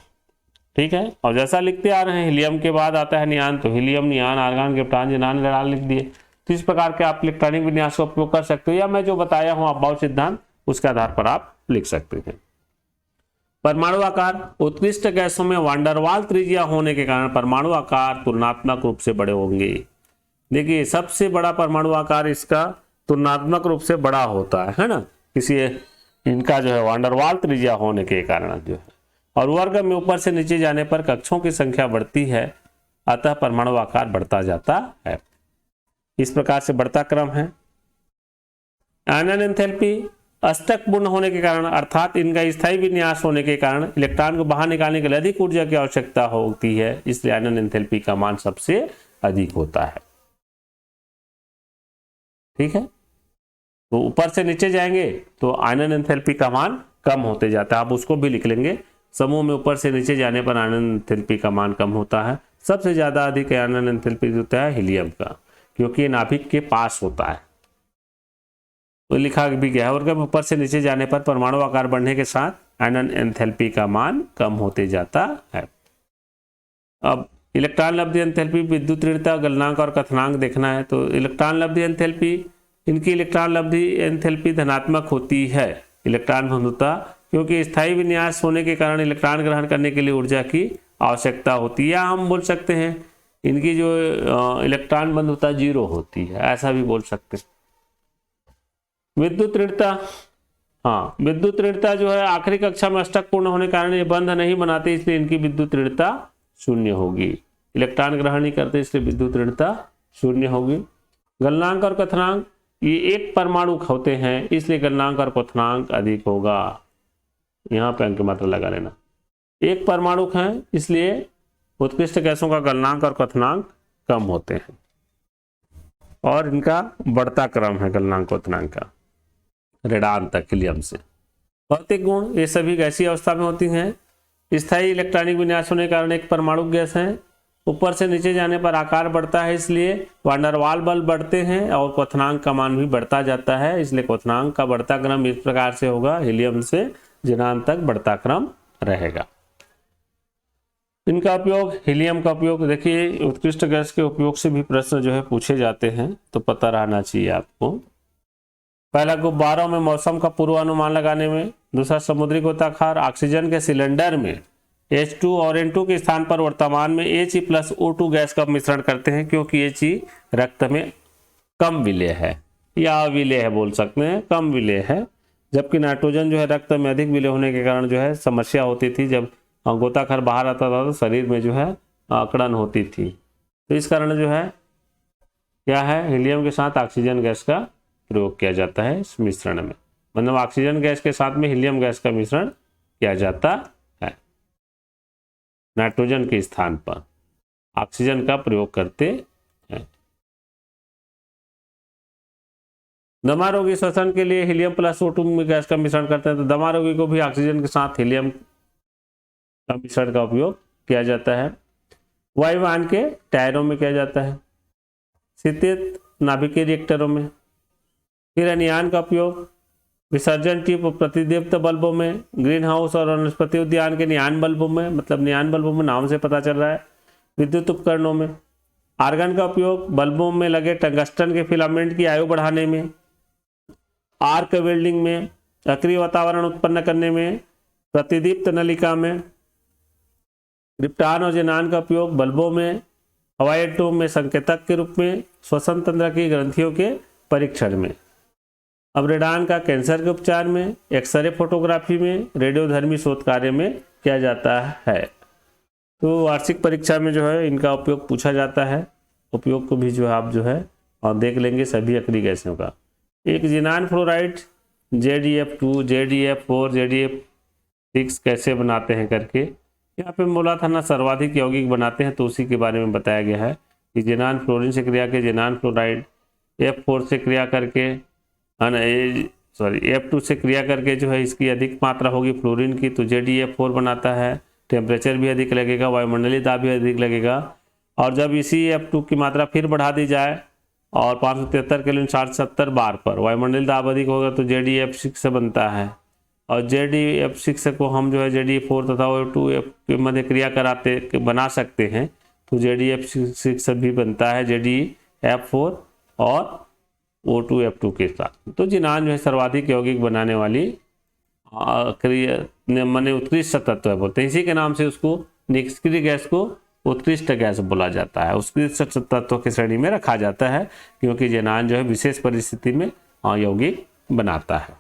ठीक है। और जैसा लिखते आ रहे हैं, हीलियम के बाद आता है नियान, तो हीलियम, नियान, आर्गन, क्रिप्टॉन, जेनान, रेडान लिख दिए। तो इस प्रकार के आप इलेक्ट्रॉनिक विन्यास का उपयोग कर सकते हो, या मैं जो बताया हूं अबाउट सिद्धांत उसके आधार पर आप लिख सकते हैं। परमाणु आकार, उत्कृष्ट गैसों में वांडरवाल त्रिज्या होने के कारण परमाणु आकार तुलनात्मक रूप से बड़े होंगे। देखिए सबसे बड़ा परमाणु आकार इसका तुलनात्मक रूप से बड़ा होता है ना, किसी इनका जो है वांडरवाल त्रिज्या होने के कारण जो है। और वर्ग में ऊपर से नीचे जाने पर कक्षों की संख्या बढ़ती है, अतः परमाणु आकार बढ़ता जाता है। इस प्रकार से बढ़ता क्रम है। आयनन एंथैल्पी, अष्टक पूर्ण होने के कारण अर्थात इनका स्थायी विन्यास होने के कारण इलेक्ट्रॉन को बाहर निकालने के लिए अधिक ऊर्जा की आवश्यकता होती है, इसलिए आयनन एंथैल्पी का मान सबसे अधिक होता है, ठीक है। तो ऊपर से नीचे जाएंगे तो आयनन एंथैल्पी का मान कम होते जाता है, आप उसको भी लिख लेंगे। समूह में ऊपर से नीचे जाने पर आयनन एंथैल्पी का मान कम होता है। सबसे ज्यादा अधिक आयनन एंथैल्पी होता है हीलियम का, क्योंकि ये नाभिक के पास होता है, तो लिखा भी गया है। और जब ऊपर से नीचे जाने पर परमाणु आकार बढ़ने के साथ आयनन एंथैल्पी का मान कम होते जाता है। अब इलेक्ट्रॉन लब्धि एंथैल्पी, विद्युत ऋणता, गलनांक और कथनांक देखना है। तो इलेक्ट्रॉन लब्धि एंथैल्पी, इनकी इलेक्ट्रॉन लब्धि एंथैल्पी धनात्मक होती है, इलेक्ट्रॉन बंधुता, क्योंकि स्थायी विन्यास होने के कारण इलेक्ट्रॉन ग्रहण करने के लिए ऊर्जा की आवश्यकता होती है, या हम बोल सकते हैं इनकी जो इलेक्ट्रॉन बंधुता 0 होती है, ऐसा भी बोल सकते हैं। विद्युत ऋणता, हाँ विद्युत ऋणता जो है आखिरी कक्षा में अष्टक पूर्ण होने के कारण ये बंध नहीं बनाते, इसलिए इनकी विद्युत ऋणता 0 होगी। इलेक्ट्रॉन ग्रहण नहीं करते इसलिए विद्युत ऋणता 0 होगी। गलनांक और क्वथनांक, ये एक परमाणु होते हैं इसलिए गलनांक और क्वथनांक अधिक होगा। यहाँ पे अंक मात्रा लगा लेना, एक परमाणु है इसलिए उत्कृष्ट गैसों का गलनांक और क्वथनांक कम होते हैं, और इनका बढ़ता क्रम है गलनांक क्वथनांक का रेडान तक हीलियम से। भौतिक गुण, ये सभी गैसीय अवस्था में होती हैं। स्थायी इलेक्ट्रॉनिक विन्यास होने के कारण एक परमाणु गैस है, ऊपर से नीचे जाने पर आकार बढ़ता है इसलिए वांडरवाल बल बढ़ते हैं, और क्वथनांक का मान भी बढ़ता जाता है, इसलिए क्वथनांक का बढ़ता क्रम इस प्रकार से होगा, हीलियम से ज़ीनान तक बढ़ता क्रम रहेगा। इनका उपयोग, हीलियम का उपयोग, देखिए उत्कृष्ट गैस के उपयोग से भी प्रश्न जो है पूछे जाते हैं, तो पता रहना चाहिए आपको। पहला गुब्बारों में मौसम का पूर्वानुमान लगाने में, दूसरा समुद्री गोताखार ऑक्सीजन के सिलेंडर में H2 और N2 के स्थान पर वर्तमान में He+O2 गैस का मिश्रण करते हैं, क्योंकि He रक्त में कम विलेय है या अविलेय है, बोल सकते हैं कम विलेय है, जबकि नाइट्रोजन जो है रक्त में अधिक विलेय होने के कारण जो है समस्या होती थी, जब गोताखोर बाहर आता था तो शरीर में जो है अकड़न होती थी। तो इस कारण जो है क्या है, हीलियम के साथ ऑक्सीजन गैस का प्रयोग किया जाता है इस मिश्रण में, मतलब ऑक्सीजन गैस के साथ में हीलियम गैस का मिश्रण किया जाता है। नाइट्रोजन के स्थान पर ऑक्सीजन का प्रयोग करते हैं। दमा रोगी श्वसन के लिए He+O2 गैस का मिश्रण करते हैं, तो दमा रोगी को भी ऑक्सीजन के साथ हीलियम का मिश्रण का उपयोग किया जाता है। वायुयान के टायरों में किया जाता है, शीतित नाभिकीय रिएक्टरों में। फिर अनियान का उपयोग विसर्जन ट्यूब प्रतिदीप्त बल्बों में, ग्रीन हाउस और वनस्पति उद्यान के नियान बल्बों में, मतलब नियान बल्बों में नाम से पता चल रहा है, विद्युत उपकरणों में। आर्गन का उपयोग बल्बों में लगे टंगस्टन के फिलामेंट की आयु बढ़ाने में, आर्क वेल्डिंग में, अक्रिय वातावरण उत्पन्न करने में, प्रतिदीप्त नलिका में। क्रिप्टान और जेनान का उपयोग बल्बों में, हवाई अड्डों में संकेतक के रूप में, श्वसन तंत्र की ग्रंथियों के परीक्षण में। अब रेडान का कैंसर के उपचार में, एक्सरे फोटोग्राफी में, रेडियोधर्मी शोध कार्य में किया जाता है। तो वार्षिक परीक्षा में जो है इनका उपयोग पूछा जाता है, उपयोग को भी जो है आप जो है और देख लेंगे सभी अक्रिय गैसों का। एक xenon fluoride ZeF2, ZeF4, ZeF6 कैसे बनाते हैं करके यहाँ पे बोला था ना, सर्वाधिक यौगिक बनाते हैं, तो उसी के बारे में बताया गया है कि ज़ीनान फ्लोरीन से क्रिया के ज़ीनान फ्लोराइड, F4 से क्रिया करके F2 से क्रिया करके जो है इसकी अधिक मात्रा होगी फ्लोरीन की, तो ZeF4 बनाता है। टेम्परेचर भी अधिक लगेगा, वायुमंडलीय दाब भी अधिक लगेगा, और जब इसी F2 की मात्रा फिर बढ़ा दी जाए और 573 केल्विन 70 बार पर वायुमंडलीय दाब अधिक होगा तो ZeF6 से बनता है, और ZeF6 को हम जो है ZeF4 तथा O2 के मध्य क्रिया कराते बना सकते हैं, तो ZeF6 भी बनता है ZeF4 और O2F2 के साथ। तो ज़ीनान जो है सर्वाधिक यौगिक बनाने वाली माने उत्कृष्ट तत्व है बोलते हैं, इसी के नाम से उसको निष्क्रिय गैस को उत्कृष्ट गैस बोला जाता है, उत्कृष्ट तत्व की श्रेणी में रखा जाता है, क्योंकि ज़ीनान जो है विशेष परिस्थिति में यौगिक बनाता है।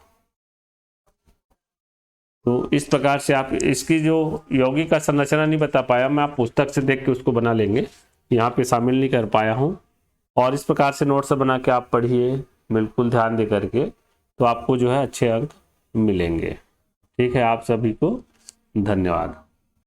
तो इस प्रकार से आप इसकी जो यौगिक का संरचना नहीं बता पाया मैं, आप पुस्तक से देख के उसको बना लेंगे, यहाँ पे शामिल नहीं कर पाया हूँ। और इस प्रकार से नोट्स बना के आप पढ़िए बिल्कुल ध्यान दे करके, तो आपको जो है अच्छे अंक मिलेंगे। ठीक है, आप सभी को धन्यवाद।